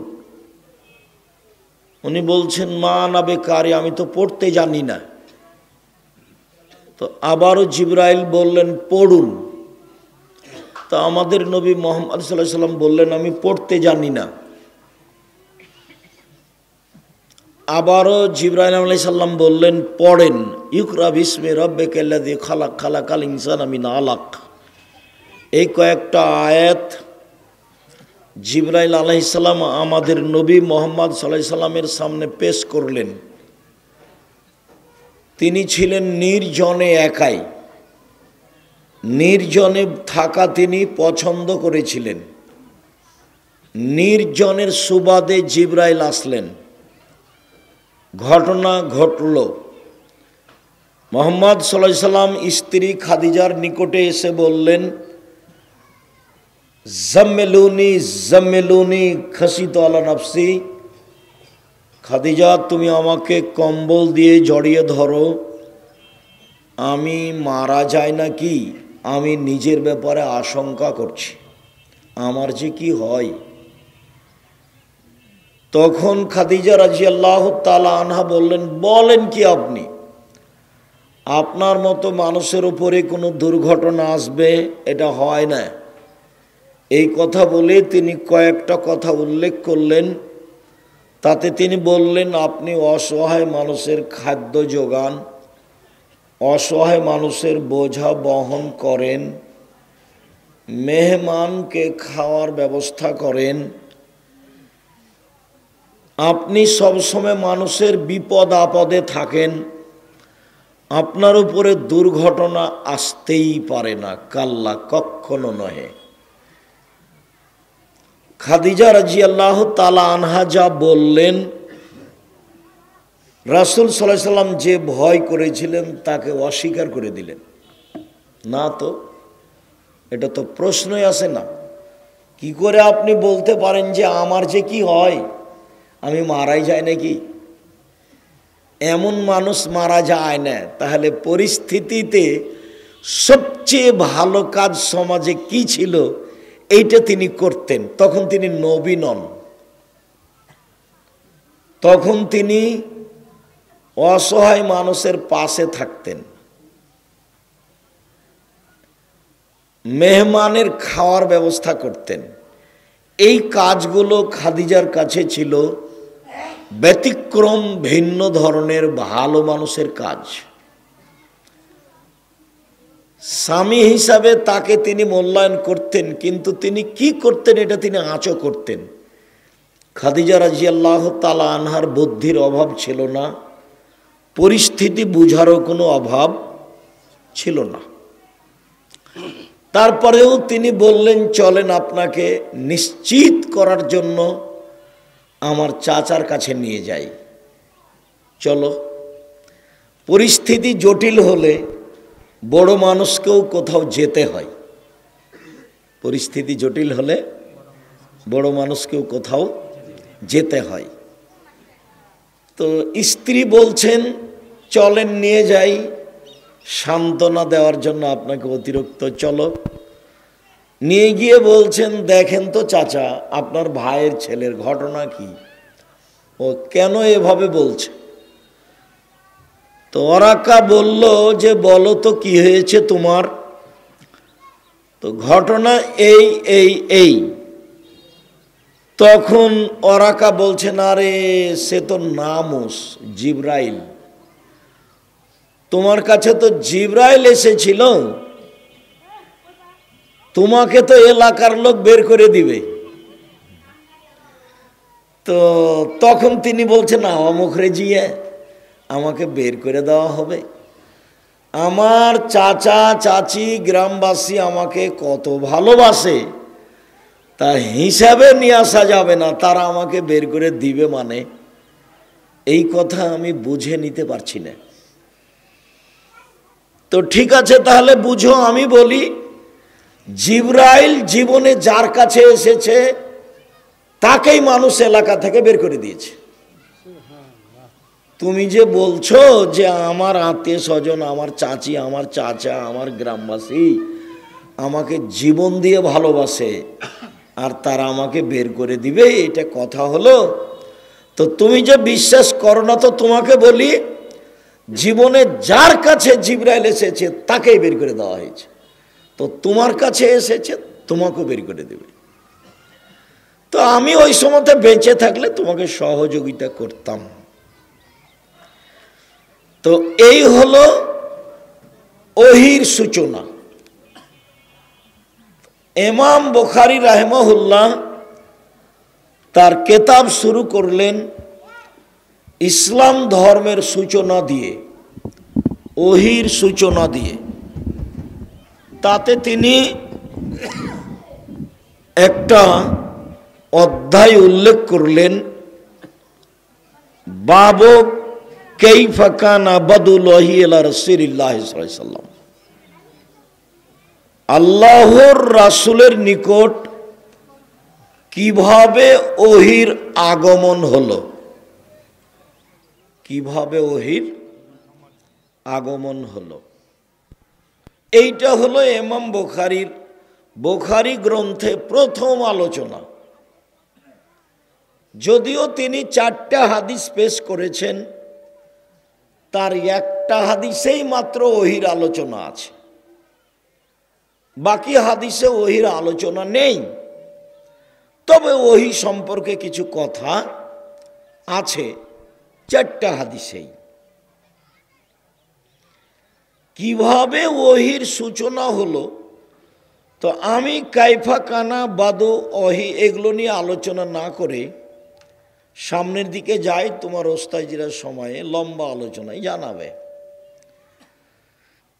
উনি বলছেন মা নাবে কারি, আমি তো পড়তে জানি না। তো আবারও জিবরাইল বললেন পড়ুন। তো আমাদের নবী মুহাম্মদ সাল্লাল্লাহু আলাইহি সাল্লাম বললেন আমি পড়তে জানি না। আবারও জিবরাইল আলাইহিস সালাম বললেন পড়েন, ইকরা বিসমি রাব্বিকাল্লাযী খালাক খালাকাল ইনসানা মিন আলাক। এই কয়েকটা আয়াত জিবরাইল আলাইহিস সালাম আমাদের নবী মুহাম্মদ সাল্লাল্লাহু আলাইহি সাল্লামের সামনে পেশ করলেন। তিনি ছিলেন নির্জনে একাই, নির্জনে থাকা তিনি পছন্দ করেছিলেন। নির্জনের সুবাদে জিবরাইল আসলেন। ঘটনা ঘটল, মুহাম্মদ সাল্লাল্লাহু আলাইহি সাল্লাম স্ত্রী খাদিজার নিকটে এসে বললেন জাম্মিলুনি জাম্মিলুনি খাসিতু আলা নাফসি। খাদিজা তুমি আমাকে কম্বল দিয়ে জড়িয়ে ধরো, আমি মারা যাই নাকি আমি নিজের ব্যাপারে আশঙ্কা করছি, আমার যে কি হয়। তখন খাদিজা রাদিয়াল্লাহু তাআলা আনহা বললেন বলেন কি আপনি, আপনার মতো মানুষের উপরে কোনো দুর্ঘটনা আসবে এটা হয় না। এই কথা বলে তিনি কয়েকটা কথা উল্লেখ করলেন। তাতে তিনি বললেন আপনি অসহায় মানুষের খাদ্য যোগান, অসহায় মানুষের বোঝা বহন করেন, মেহমানকে খাওয়ার ব্যবস্থা করেন, আপনি সবসময় মানুষের বিপদ আপদে থাকেন, আপনার উপরে দুর্ঘটনা আসতেই পারে না, কাল্লা কখনো নহে। খাদিজা রাদিয়াল্লাহু তাআলা আনহা যা বললেন, রাসূল সাল্লাল্লাহু আলাইহি সাল্লাম যে ভয় করেছিলেন তাকে অস্বীকার করে দিলেন। না তো, এটা তো প্রশ্নই আসে না। কি করে আপনি বলতে পারেন যে আমার যে কি হয়, আমি মারাই যায় নাকি? এমন মানুষ মারা যায় না। তাহলে পরিস্থিতিতে সবচেয়ে ভালো কাজ সমাজে কি ছিল এইটা তিনি করতেন। তখন তিনি নবী নন, তখন তিনি অসহায় মানুষের পাশে থাকতেন, মেহমানের খাওয়ার ব্যবস্থা করতেন। এই কাজগুলো খাদিজার কাছে ছিল ব্যতিক্রম, ভিন্ন ধরনের ভালো মানুষের কাজ। স্বামী হিসাবে তাকে তিনি মূল্যায়ন করতেন, কিন্তু তিনি কি করতেন এটা তিনি আঁচও করতেন। খাদিজা রাদিয়াল্লাহু তাআলা আনহার বুদ্ধির অভাব ছিল না, পরিস্থিতি বুঝারও কোনো অভাব ছিল না। তারপরেও তিনি বললেন চলেন আপনাকে নিশ্চিত করার জন্য আমার চাচার কাছে নিয়ে যাই, চলো। পরিস্থিতি জটিল হলে বড় মানুষকেও কোথাও যেতে হয়, পরিস্থিতি জটিল হলে বড় মানুষকেও কোথাও যেতে হয়। তো স্ত্রী বলছেন চলেন নিয়ে যাই, সান্ত্বনা দেওয়ার জন্য আপনাকে অতিরিক্ত চলো। নিয়ে গিয়ে বলছেন দেখেন তো চাচা, আপনার ভাইয়ের ছেলের ঘটনা কি, ও কেন এভাবে বলছে। তো ওরাকা বলল যে বলো তো কি হয়েছে তোমার। তো ঘটনা এই এই এই। তখন ওরাকা বলছেন আরে সে তো নামুস জিবরাইল, তোমার কাছে তো জিবরাইল এসেছিল, তোমাকে তো এলাকার লোক বের করে দিবে। তো তখন তিনি বলছেন অমুক রেজিয়ে আমাকে বের করে দেওয়া হবে, আমার চাচা চাচি গ্রামবাসী আমাকে কত ভালোবাসে তা হিসাবে নিয়ে আসা যাবে না, তারা আমাকে বের করে দিবে মানে, এই কথা আমি বুঝে নিতে পারছি না। তো ঠিক আছে তাহলে বুঝো, আমি বলি জিবরাইল জীবনে যার কাছে এসেছে তাকেই মানুষ এলাকা থেকে বের করে দিয়েছে। তুমি যে বলছো যে আমার আত্মীয় স্বজন, আমার চাচি, আমার চাচা, আমার গ্রামবাসী আমাকে জীবন দিয়ে ভালোবাসে আর তারা আমাকে বের করে দিবে, এটা কথা হলো? তো তুমি যে বিশ্বাস করো না, তো তোমাকে বলি জীবনে যার কাছে জিবরাইল এসেছে তাকেই বের করে দেওয়া হয়েছে। তো তোমার কাছে এসেছে, তোমাকেও বের করে দেবে। তো আমি ওই সময়তে বেঁচে থাকলে তোমাকে সহযোগিতা করতাম। তো এই হলো ওহির সূচনা। ইমাম বুখারী রাহিমাহুল্লাহ তার কেতাব শুরু করলেন ইসলাম ধর্মের সূচনা দিয়ে, ওহির সূচনা দিয়ে। তাতে তিনি একটা অধ্যায় উল্লেখ করলেন, বাবু কাইফা কানা বাদুল ওয়াহি ইলা রাসূলিল্লাহ সাল্লাল্লাহু আলাইহি ওয়াসাল্লাম। আল্লাহর রাসূলের নিকট কিভাবে ওহির আগমন হলো, কিভাবে ওহির আগমন হলো, এইটা হলো ইমাম বুখারীর বুখারী গ্রন্থে প্রথম আলোচনা। যদিও তিনি 4টা হাদিস পেশ করেছেন, তার একটা হাদিসেই মাত্র ওহির আলোচনা আছে, বাকি হাদিসে ওহির আলোচনা নেই। তবে ওহি সম্পর্কে কিছু কথা আছে 4টা হাদিসেই। কিভাবে ওহির সূচনা হলো, তো আমি কাইফা কানা বাদু ওহি এগুলো নিয়ে আলোচনা না করে সামনের দিকে যাই, তোমার ওস্তাজিরা সময়ে লম্বা আলোচনায় জানাবে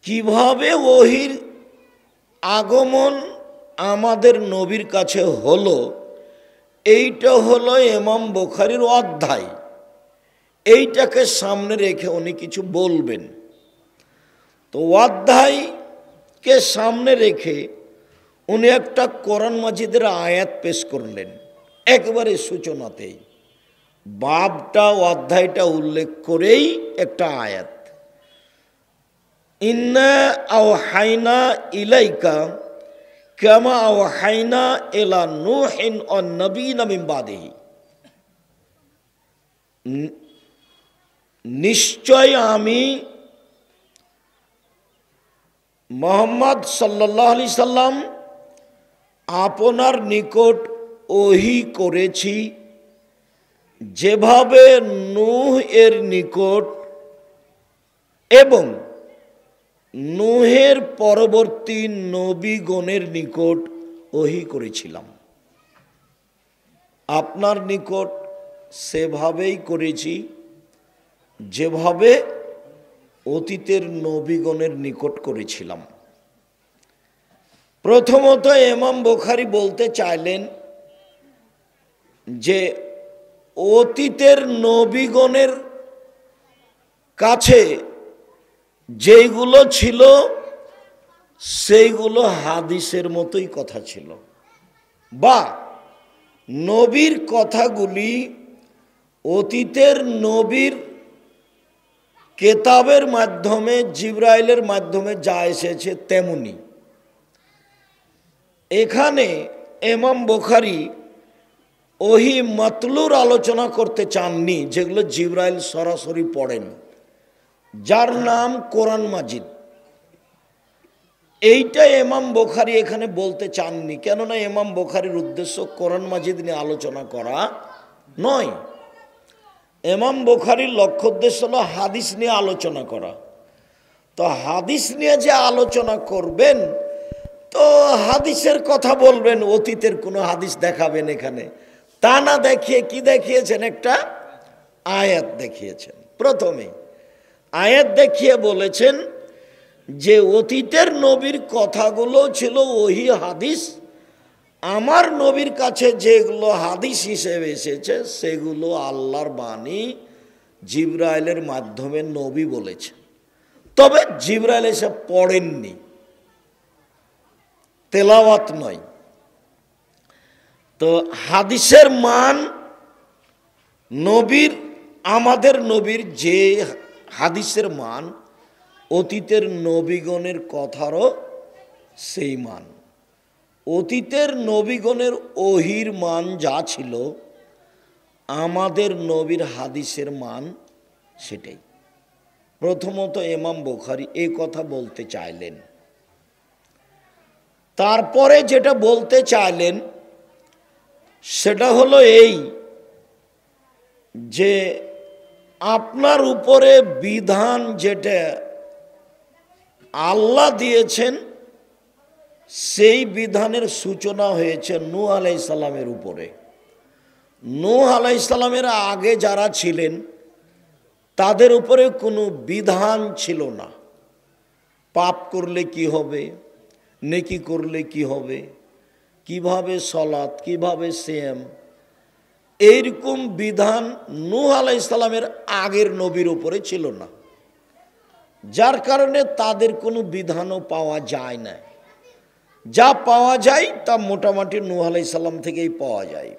কিভাবে ওহির আগমন আমাদের নবীর কাছে হলো। এইটা হলো ইমাম বুখারীর অধ্যায়, এইটাকে সামনে রেখে উনি কিছু বলবেন। তো অধ্যায়কে সামনে রেখে উনি একটা কোরআন মাজিদের আয়াত পেশ করলেন একবারে সূচনাতেই, বাবটা অধ্যায়টা উল্লেখ করেই একটা আয়াত, ইন্না আওহাইনা ইলাইকা কামা আওহাইনা ইলা নূহিন ওয়ান নবিয়্যিনা মিন বাদিহি। নিশ্চয় আমি মুহাম্মদ সাল্লাল্লাহু আলাইহি সাল্লাম আপনার নিকট ওহী করেছি যেভাবে নূহ এর নিকট এবং নূহের পরবর্তী নবীগণের নিকট ওহী করেছিলাম। আপনার নিকট সেভাবেই করেছি যেভাবে অতীতের নবীগণের নিকট করেছিলাম। প্রথমত ইমাম বুখারী বলতে চাইলেন যে অতীতের নবীগণের কাছে যেইগুলো ছিল সেইগুলো হাদিসের মতোই কথা ছিল, বা নবীর কথাগুলি অতীতের নবীর কেতাবের মাধ্যমে জিবরাইলের মাধ্যমে যা এসেছে তেমনি। এখানে ইমাম বুখারী ওহী মাতলুর আলোচনা করতে চাননি, যেগুলো জিবরাইল সরাসরি পড়েন, যার নাম কোরআন মাজিদ। এইটা ইমাম বুখারী এখানে বলতে চাননি, কেননা ইমাম বুখারীর উদ্দেশ্য কোরআন মাজিদ নিয়ে আলোচনা করা নয়। ইমাম বুখারীর লক্ষ্য উদ্দেশ্য হলো হাদিস নিয়ে আলোচনা করা। তো হাদিস নিয়ে যে আলোচনা করবেন, তো হাদিসের কথা বলবেন, অতীতের কোনো হাদিস দেখাবেন এখানে, তা না দেখিয়ে কি দেখিয়েছেন, একটা আয়াত দেখিয়েছেন। প্রথমে আয়াত দেখিয়ে বলেছেন যে অতীতের নবীর কথাগুলো ছিল ওহী হাদিস, আমার নবীর কাছে যেগুলো হাদিস হিসেবে এসেছে সেগুলো আল্লাহর বাণী, জিবরাইলের মাধ্যমে নবী বলেছে। তবে জিবরাইল এসে পড়েননি, তেলাওয়াত নয়। তো হাদিসের মান নবীর, আমাদের নবীর যে হাদিসের মান, অতীতের নবীগণের কথারও সেই মান। অতীতের নবীগণের ওহির মান যা ছিল আমাদের নবীর হাদিসের মান সেটাই। প্রথমত ইমাম বুখারী এই কথা বলতে চাইলেন। তারপরে যেটা বলতে চাইলেন সেটা হলো এই যে আপনার উপরে বিধান যেটা আল্লাহ দিয়েছেন সেই বিধানের সূচনা হয়েছে নূহ আলাইহিস সালামের উপরে। নূহ আলাইহিস সালামের আগে যারা ছিলেন তাদের উপরে কোনো বিধান ছিল না। পাপ করলে কি হবে, নেকি করলে কি হবে, কিভাবে সলাত, কিভাবে সিয়াম, এইরকম বিধান নূহ আলাইহিস সালামের আগের নবীর উপরে ছিল না। যার কারণে তাদের কোনো বিধানও পাওয়া যায় না। যা পাওয়া যায় তা মোটামুটি নূহ আলাইহিস সালাম থেকেই পাওয়া যায়।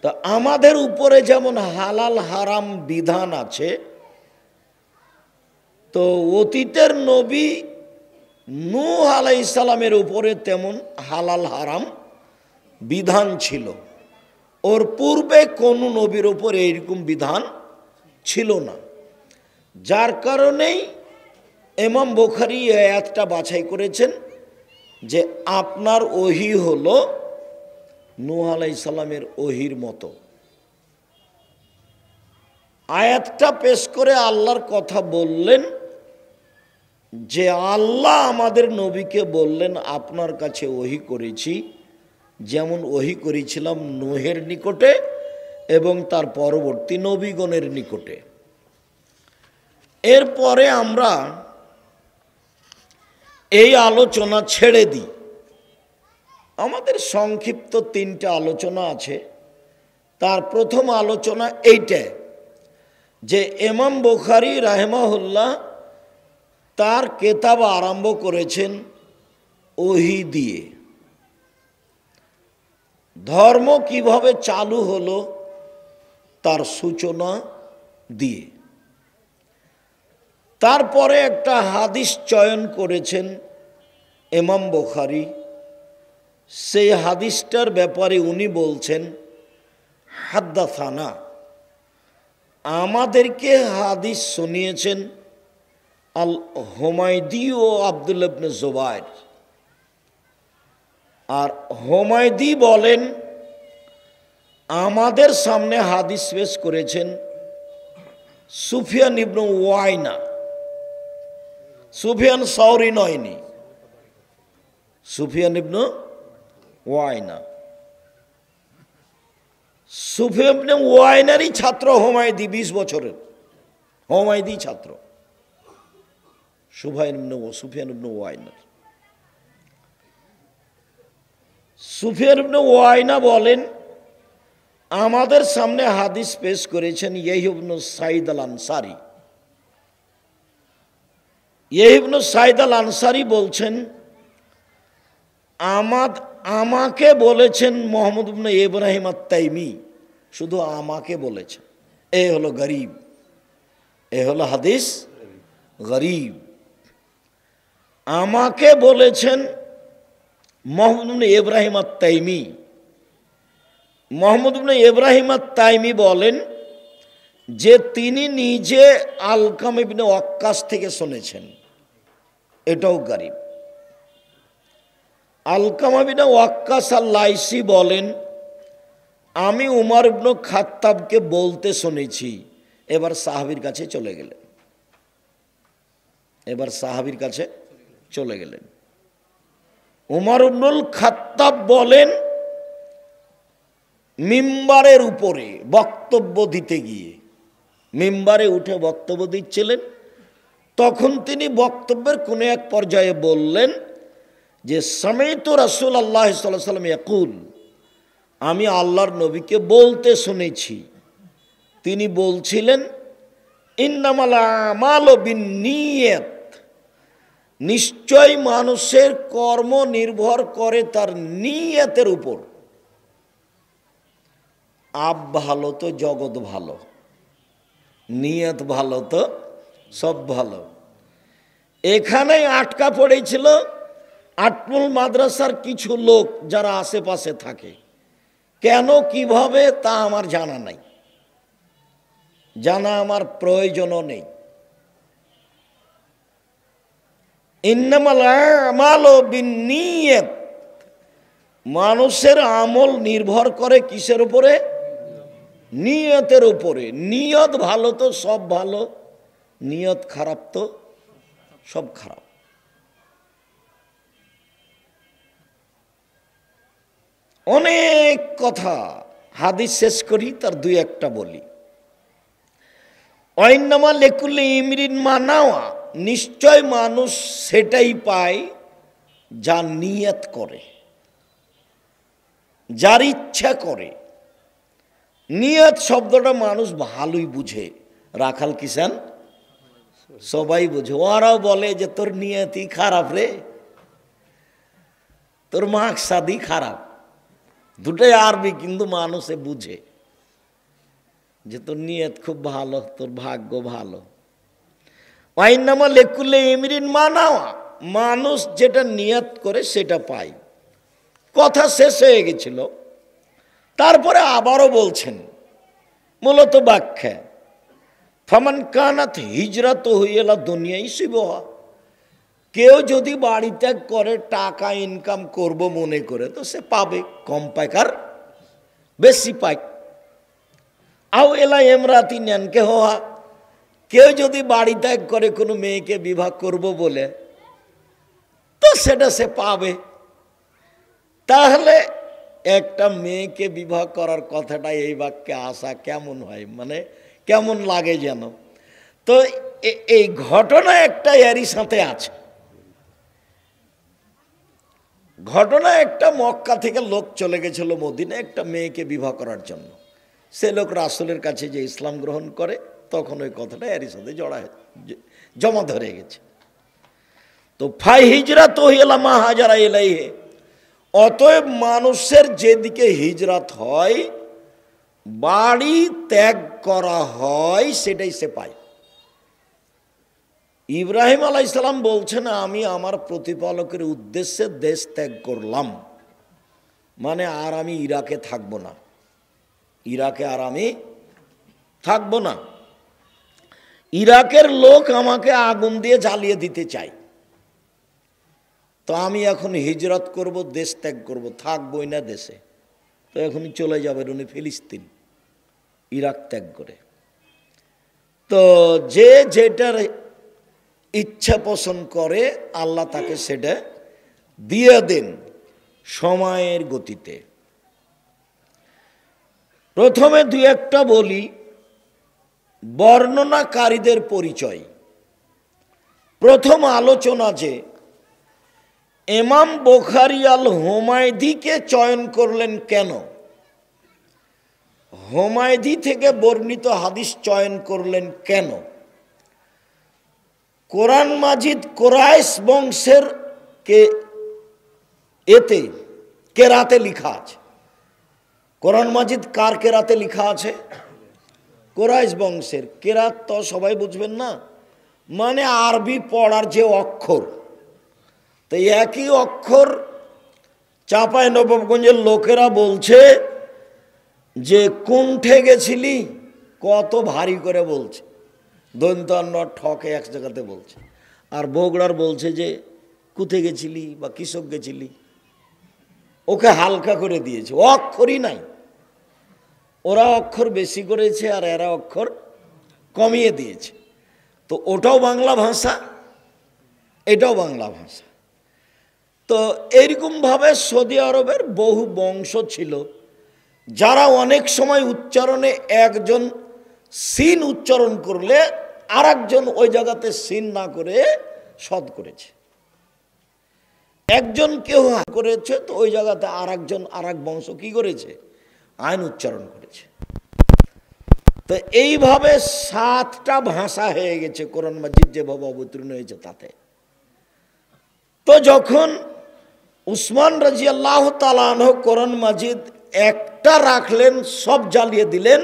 তা আমাদের উপরে যেমন হালাল হারাম বিধান আছে, তো অতীতের নবী নূহ আলাইহিস সালামের উপরে তেমন হালাল হারাম বিধান ছিল। ওর পূর্বে কোনো নবীর উপরে এইরকম বিধান ছিল না। যার কারণেই ইমাম বুখারী এই আয়াতটা বাছাই করেছেন যে আপনার ওহী হলো নূহ আলাইহিস সালামের ওহীর মতো। আয়াতটা পেশ করে আল্লাহর কথা বললেন যে আল্লাহ আমাদের নবীকে বললেন আপনার কাছে ওহী করেছি যেমন ওহী করেছিলাম নূহের নিকটে এবং তার পরবর্তী নবীগণের নিকটে। এরপরে আমরা এই আলোচনা ছেড়ে দিই। আমাদের সংক্ষিপ্ত 3টা আলোচনা আছে। তার প্রথম আলোচনা এইটা যে ইমাম বুখারী রাহিমাহুল্লাহ তার কিতাব আরম্ভ করেছেন ওহী দিয়ে। ধর্ম কিভাবে চালু হলো তার সূচনা দিয়ে। তারপরে একটা হাদিস চয়ন করেছেন ইমাম বুখারী। সেই হাদিসটার ব্যাপারে উনি বলছেন হাদ্দাসানা, আমাদেরকে হাদিস শুনিয়েছেন আল হুমায়দি ও আব্দুল্লাহ ইবনে জুবায়ের। আর হুমায়দি বলেন আমাদের সামনে হাদিস পেশ করেছেন সুফিয়ান ইবনে ওয়াইনা। সুফিয়ান সাওরি নয়নি, সুফিয়ান ইবনে ওয়াইনা। সুফিয়ান ইবনে ওয়াইনারই ছাত্র হুমায়দি, 20 বছরের হুমায়দি ছাত্র সুফিয়ান ইবনে ওয়াইনা। সুফিয়ান ইবনে ওয়াইনা বলেন আমাদের সামনে হাদিস পেশ করেছেন ইয়াহইয়া ইবনে সাঈদ আল আনসারী। ইয়াহইয়া ইবনে সাঈদ আল আনসারী বলছেন আমাকে বলেছেন মুহাম্মদ ইবনে ইব্রাহিম আত-তাইমি। শুধু আমাকে বলেছেন, এ হলো গরিব, এ হলো হাদিস গরিব। আমাকে বলেছেন মুহাম্মদ ইবনে ইব্রাহিম আত-তাইমি। মুহাম্মদ ইবনে ইব্রাহিম আত-তাইমি বলেন যে তিনি নিজে আলকাম ইবনে ওয়াক্কাস থেকে শুনেছেন, এটাও গরিব। আলকামা ইবনে ওয়াক্কাস আল-লাইসি বলেন আমি উমর ইবনে খাত্তাবকে বলতে শুনেছি। এবার সাহাবীর কাছে চলে গেলেন। উমর ইবনুল খাত্তাব বলেন মিম্বারের উপরে বক্তব্য দিতে গিয়ে, মিম্বারে উঠে বক্তব্য দিচ্ছিলেন, তখন তিনি বক্তব্যের কোনো এক পর্যায়ে বললেন যে সামাইতু রাসূলুল্লাহ সাল্লাল্লাহু আলাইহি ওয়াসাল্লাম ইয়াকুল, আমি আল্লাহর নবীকে বলতে শুনেছি। তিনি বলছিলেন ইন্নামাল আমালু বিন্নিয়াত, নিশ্চয় মানুষের কর্ম নির্ভর করে তার নিয়তের উপর। আপ ভালো তো জগৎ ভালো, নিয়ত ভালো তো সব ভালো। এখানেই আটকা পড়েছিল আটমুল মাদ্রাসার কিছু লোক যারা আশেপাশে থাকে। কেন কিভাবে তা আমার জানা নাই, জানা আমার প্রয়োজনও নেই। ইন্নামাল আমালু বিন্নিয়াত, মানুষের আমল নির্ভর করে কিসের উপরে? নিয়তের উপরে। নিয়ত ভালো তো সব ভালো, নিয়ত খারাপ তো সব খারাপ। অনেক কথা হাদিস শেষ করি, তার দুই একটা বলি। অইন্নামা লেকুল্লি ইমরিন মানাওয়া, নিশ্চয় মানুষ সেটাই পায় যা নিয়ত করে, যার ইচ্ছা করে। নিয়ত শব্দটা মানুষ ভালোই বুঝে, রাখাল কিষান সবাই বুঝে। ওরাও বলে যে তোর নিয়তই খারাপ রে, তোর মাকসাদই খারাপ। দুটোই আরবি, কিন্তু মানুষে বুঝে যে তোর নিয়ত খুব ভালো, তোর ভাগ্য ভালো। ওয়াইন্নামা লেকুল্লে ইমরিন মানাওয়া, মানুষ যেটা নিয়ত করে সেটা পায়। কথা শেষ হয়ে গেছিল, তারপরে আবারও বলছেন মূলত ব্যাখ্যা, ফামান কানাত হিজরাত হইলা দুনিয়াই শিবহা, কেউ যদি বাড়ি ত্যাগ করে টাকা ইনকাম করব মনে করে, তো সে পাবে, কম পায় কার বেশি পায়। আও এলা এমরাতি নেনকে হওয়া, কেউ যদি বাড়ি ত্যাগ করে কোনো মেয়েকে বিবাহ করব বলে, তো সেটা সে পাবে। তাহলে একটা মেয়েকে বিবাহ করার কথাটা এই বাক্যে আসা কেমন হয়, মানে কেমন লাগে যেন। তো এই ঘটনা একটা এরই সাথে আছে। ঘটনা একটা, মক্কা থেকে লোক চলে গেছিল মদিনা একটা মেয়েকে বিবাহ করার জন্য। সে লোক রাসূলের কাছে যে ইসলাম গ্রহণ করে, তখন ওই কথাটা এরই সাথে জমা ধরে গেছে। তো ফাই হিজরাত হিলা মা হাজারা ইলাইহি, অতএব মানুষের যেদিকে হিজরত হয়, বাড়ি ত্যাগ করা হয়, সেটাই সে পায়। ইব্রাহিম আলাইহিস সালাম বলছেন, আমি আমার প্রতিপালকের উদ্দেশ্যে দেশ ত্যাগ করলাম, মানে আর আমি ইরাকে থাকব না, ইরাকে আর আমি থাকব না। ইরাকের লোক আমাকে আগুন দিয়ে জ্বালিয়ে দিতে চায়, তো আমি এখন হিজরত করব, দেশ ত্যাগ করব, থাকবই না দেশে। তো এখনই চলে যাবেন উনি ফিলিস্তিন, ইরাক ত্যাগ করে। তো যে যেটার ইচ্ছা পোষণ করে, আল্লাহ তাকে সেটা দিয়ে দেন সময়ের গতিতে। প্রথমে দুই একটা বলি বর্ণনাকারীদের পরিচয়। প্রথম আলোচনা যে ইমাম বুখারী আল হুমায়দিকে চয়ন করলেন কেন, হুমায়দি থেকে বর্ণিত হাদিস চয়ন করলেন কেন। কোরআন মাজিদ কুরাইশ বংশের এতে কেরাতে লেখা আছে। কোরআন মাজিদ কার কেরাতে লেখা আছে? কুরাইশ বংশের। কেরাত তো সবাই বুঝবেন না, মানে আরবি পড়ার যে অক্ষর। তো একই অক্ষর চাঁপাই নবাবগঞ্জের লোকেরা বলছে যে কুণ্ঠে গেছিলি, কত ভারী করে বলছে, দন্তান্ন ঠকে এক জায়গাতে বলছে। আর বগুড়ার বলছে যে কুথে গেছিলি বা কৃষক গেছিলি, ওকে হালকা করে দিয়েছে, অক্ষরই নাই। ওরা অক্ষর বেশি করেছে আর এরা অক্ষর কমিয়ে দিয়েছে। তো ওটাও বাংলা ভাষা, এটাও বাংলা ভাষা। তো এইরকমভাবে সৌদি আরবের বহু বংশ ছিল, যারা অনেক সময় উচ্চারণে একজন সিন উচ্চারণ করলে আর একজন ওই জায়গাতে সিন না করে সদ করেছে। একজন কেউ করেছে, তো ওই জায়গাতে আর একজন আর এক বংশ কি করেছে, আইন উচ্চারণ করেছে। তো এইভাবে 7টা ভাষা হয়ে গেছে কোরআন মাজিদ যেভাবে অবতীর্ণ হয়েছে তাতে। তো যখন উসমান রাদিয়াল্লাহু তাআলা আনহু কোরআন মাজিদ একটা রাখলেন, সব জ্বালিয়ে দিলেন,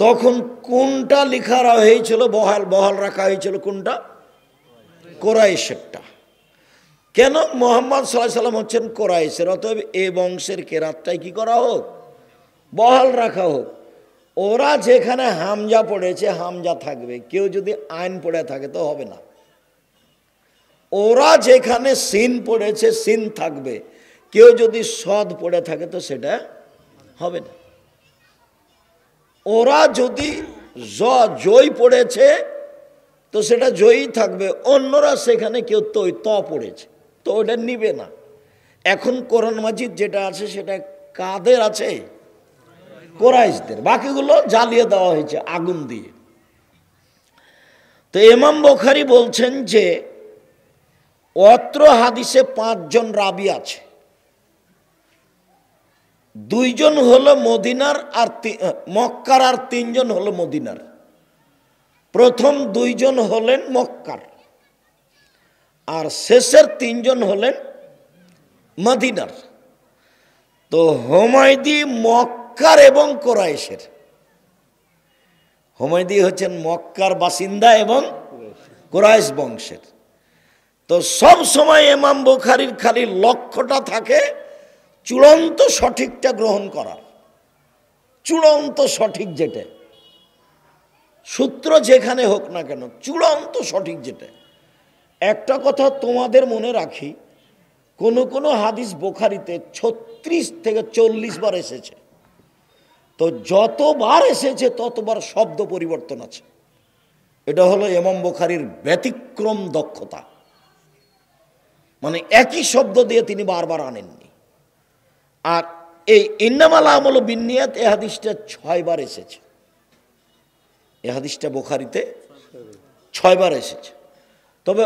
তখন কোনটা লেখা হয়েছিল, বহাল রাখা হয়েছিল কোনটা? কোরাইশেরটা। কেন? মুহাম্মদ সাল্লাল্লাহু আলাইহি সাল্লাম হচ্ছেন কোরাইশের, অতএব এ বংশের কেরাতটাই কি করা হোক, বহাল রাখা হোক। ওরা যেখানে হামজা পড়েছে হামজা থাকবে, কেউ যদি আইন পড়ে থাকে তো হবে না। ওরা যেখানে সিন পড়েছে সিন থাকবে, কেউ যদি সদ পড়ে থাকে তো সেটা হবে না। ওরা যদি জয় পড়েছে তো সেটা জয়ই থাকবে, অন্যরা সেখানে কেউ ত পড়েছে তো ওটা নিবে না। এখন কোরআন মাজিদ যেটা আছে সেটা কাদের আছে? কোরাইশদের। বাকিগুলো জ্বালিয়ে দেওয়া হয়েছে আগুন দিয়ে। তো ইমাম বুখারী বলছেন যে অত্র হাদিসে 5 জন রাবি আছে, 2 জন হলো মদিনার আর মক্কার, আর 3 জন হলো মদিনার। প্রথম 2 জন হলেন মক্কার, আর শেষের 3 জন হলেন মদিনার। তো হুমায়দি মক্কার এবং কোরাইশের। হুমায়দি হচ্ছেন মক্কার বাসিন্দা এবং কোরাইশ বংশের। তো সব সময় ইমাম বুখারীর খালি লক্ষ্যটা থাকে চূড়ান্ত সঠিকটা গ্রহণ করার, চূড়ান্ত সঠিক যেটা, সূত্র যেখানে হোক না কেন চূড়ান্ত সঠিক যেটা। একটা কথা তোমাদের মনে রাখি, কোন কোন হাদিস বুখারীতে 36 থেকে 40 বার এসেছে। তো যতবার এসেছে ততবার শব্দ পরিবর্তন আছে। এটা হলো ইমাম বুখারীর ব্যতিক্রম দক্ষতা, মানে একই শব্দ দিয়ে তিনি বারবার আনেননি। আর এই ইন্নামাল আমালু বিন্নিয়াত এই হাদিসটা 6 বার এসেছে। এই হাদিসটা বুখারীতে 6 বার এসেছে। তবে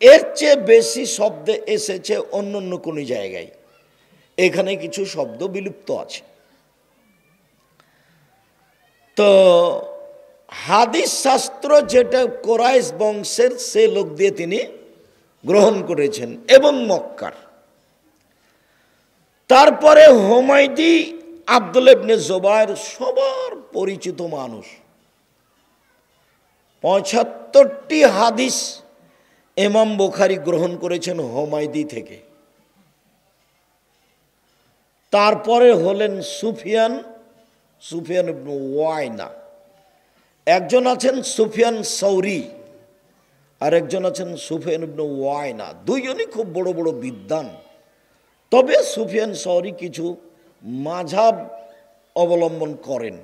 এর চেয়ে বেশি শব্দ এসেছে অন্য অন্য কোনো জায়গায়, এখানে কিছু শব্দ বিলুপ্ত আছে। তো হাদিস শাস্ত্র যেটা কোরাইশ বংশের সে লোক দিয়ে তিনি গ্রহণ করেছেন এবং মক্কার। তারপরে হুমায়দি আব্দুল্লাহ ইবনে জুবায়ের সবার পরিচিত মানুষ। ৭৫টি হাদিস ইমাম বুখারী গ্রহণ করেছেন হুমায়দি থেকে। তারপরে হলেন সুফিয়ান ইবনে ওয়াইনা, একজন আছেন সুফিয়ান সৌরি, আর একজন আছেন সুফিয়ান ইবনে ওয়াইনা। দুইজনই খুব বড় বড় বিদ্বান। তবে সুফিয়ান সৌরি কিছু মাযহাব অবলম্বন করেন,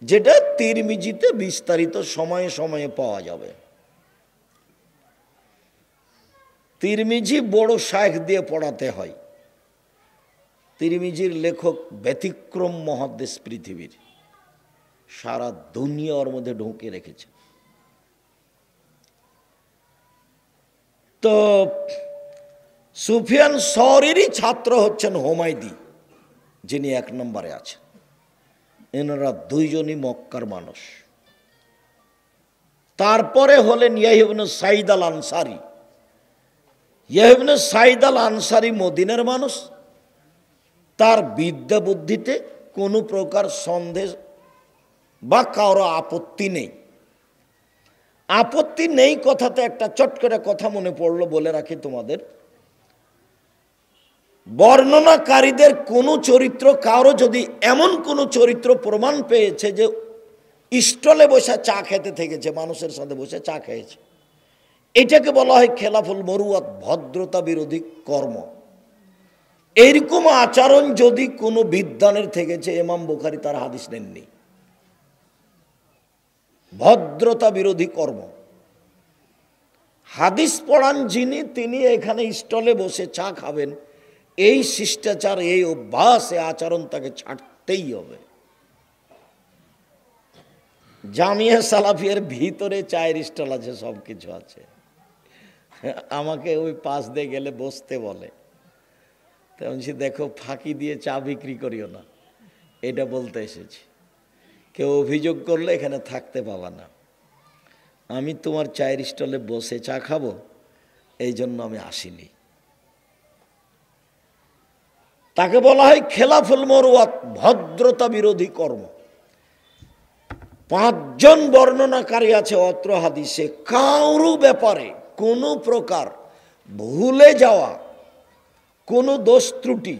যেটা তিরমিজিতে বিস্তারিত সময়ে সময়ে পাওয়া যাবে। তিরমিজি বড় শাইখ দিয়ে পড়াতে হয়। তিরমিজির লেখক ব্যতিক্রম মহাদ্দেশ পৃথিবীর, সারা দুনিয়া ওর মধ্যে ঢুকে রেখেছে। তো সুফিয়ান সৌরিরই ছাত্র হচ্ছেন হুমায়দি, যিনি 1 নম্বরে আছেন। এনারা দুইজনই মক্কার মানুষ। তারপরে হলেন ইয়াহইয়া ইবনে সাঈদ আল আনসারী। ইয়াহইয়া ইবনে সাঈদ আল আনসারী মদিনার মানুষ। তার বিদ্যা বুদ্ধিতে কোনো প্রকার সন্দেহ বা কারো আপত্তি নেই। আপত্তি নেই কথাতে একটা চট করে কথা মনে পড়লো, বলে রাখি তোমাদের। বর্ণনাকারীদের কোনো চরিত্র, কারো যদি এমন কোনো চরিত্র প্রমাণ পেয়েছে যে স্টলে বসে চা খেতে থেকেছে, মানুষের সাথে বসে চা খেয়েছে, এটাকে বলা হয় খেলাফুল মরুয়াত, ভদ্রতা বিরোধী কর্ম। এইরকম আচরণ যদি কোনো বিদ্বানের থেকেছে, ইমাম বুখারী তার হাদিস নেননি। ভদ্রতা বিরোধী কর্ম। হাদিস পড়ান যিনি, তিনি এখানে স্টলে বসে চা খাবেন, এই শিষ্টাচার, এই অভ্যাস, এই আচরণ তাকে ছাড়তেই হবে। জামিয়া সালাফিয়ার ভিতরে চায়ের স্টল আছে, সব কিছু আছে। আমাকে ওই পাশ দিয়ে গেলে বসতে বলে, তেমন দেখো ফাঁকি দিয়ে চা বিক্রি করিও না, এটা বলতে এসেছি। কেউ অভিযোগ করলে এখানে থাকতে পাবা না। আমি তোমার চায়ের স্টলে বসে চা খাবো, এই জন্য আমি আসিনি। তাকে বলা হয় খেলাফুল মরুয়াত, ভদ্রতা বিরোধী কর্ম। 5 জন বর্ণনাকারী আছে অত্র হাদিসে। কারো ব্যাপারে কোনো প্রকার ভুলে যাওয়া, কোনো দোষ ত্রুটি,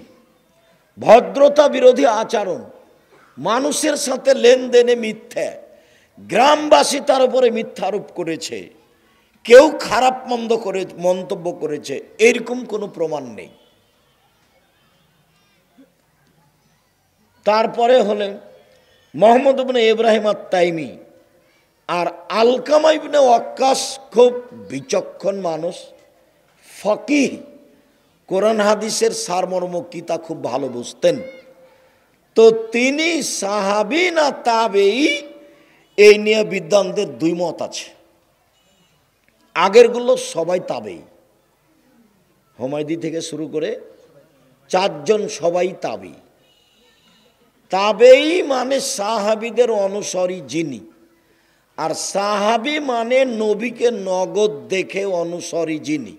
ভদ্রতা বিরোধী আচরণ, মানুষের সাথে লেনদেনে মিথ্যা, গ্রামবাসী তার উপরে মিথ্যা আরোপ করেছে, কেউ খারাপ মন্তব্য করেছে, এরকম কোনো প্রমাণ নেই। তারপরে হলেন মোহাম্মদ ইবনে ইব্রাহিম আত-তাইমি আর আলকামা ইবনে ওয়াক্কাস, খুব বিচক্ষণ মানুষ, ফকিহ, কোরআন হাদিসের সারমর্ম কি তা খুব ভালো বুঝতেন। তো তিনি সাহাবী না তাবেঈ, এই নিয়ে বিদ্বানদের দুই মত আছে। আগেরগুলো সবাই তাবেঈ, হুমায়দি থেকে শুরু করে 4 জন সবাই তাবেঈ। তাবেঈ মানে সাহাবীদের অনুসারী যিনি, আর সাহাবী মানে নবীকে নগদ দেখে অনুসারী যিনি।